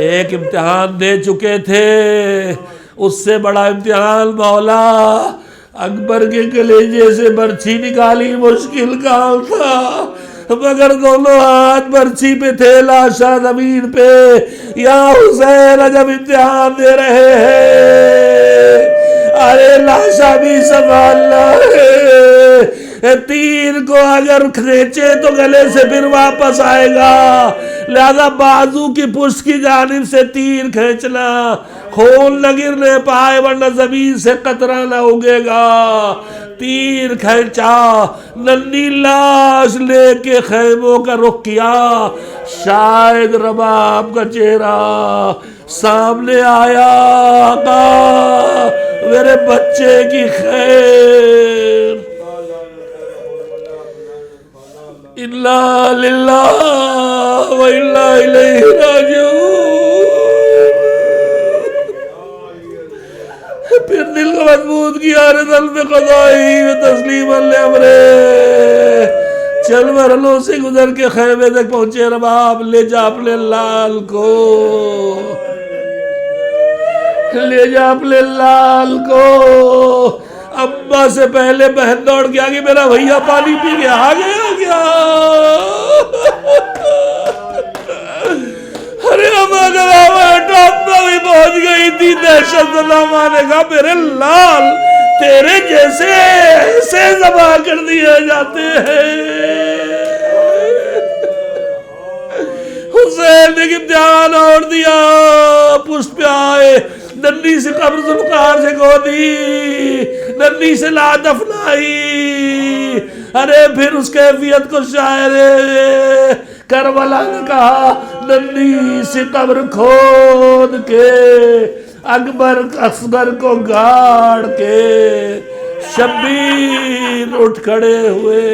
ایک امتحان دے چکے تھے، اس سے بڑا امتحان مولا اکبر کے کلیجے سے برچھی نکالی مشکل کام تھا، مگر دونوں ہاتھ برچھی پہ تھے، لاشا زمین پہ، یا حسین جب امتحان دے رہے ہیں، ارے لاشا بھی سنبھالنا ہے، تیر کو اگر کھینچے تو گلے سے پھر واپس آئے گا، لہذا بازو کی پشت کی جانب سے تیر کھینچنا، خون نہ گرنے پائے ورنہ زمین سے قطرہ نہ اگے گا۔ تیر کھینچا، ننھی لاش لے کے خیموں کا رخ کیا، شاید رباب کا چہرہ سامنے آیا، آقا میرے بچے کی خیر، انا للہ و انا الیہ راجعون۔ پھر دل کو مضبوط کیا، رضل میں قضائی و تسلیم الامرے، چل مرحلوں سے گزر کے خیمے تک پہنچے رباب، لے جا اپنے لال کو، لے جا اپنے لال کو، اماں سے پہلے بہن دوڑ گیا کہ میرا بھیا پانی پی کے آ گیا کیا؟ ارے اماں کا ڈاکٹر بھی پہنچ گئی تھی، دہشت زدہ ماں نے کہا میرے لال تیرے جیسے ایسے ذبح کر دیے جاتے ہیں۔ حسین نے امتحان اور دیا، پشت پہ آئے، ننی سے قبر ذوالفقار سے کھودی، ننی سے لا دفنائی۔ ارے پھر اس کیفیت کو شاعر کربلا نے کہا، ننی سے قبر کھود کے اکبر اصغر کو گاڑ کے شبیر اٹھ کھڑے ہوئے۔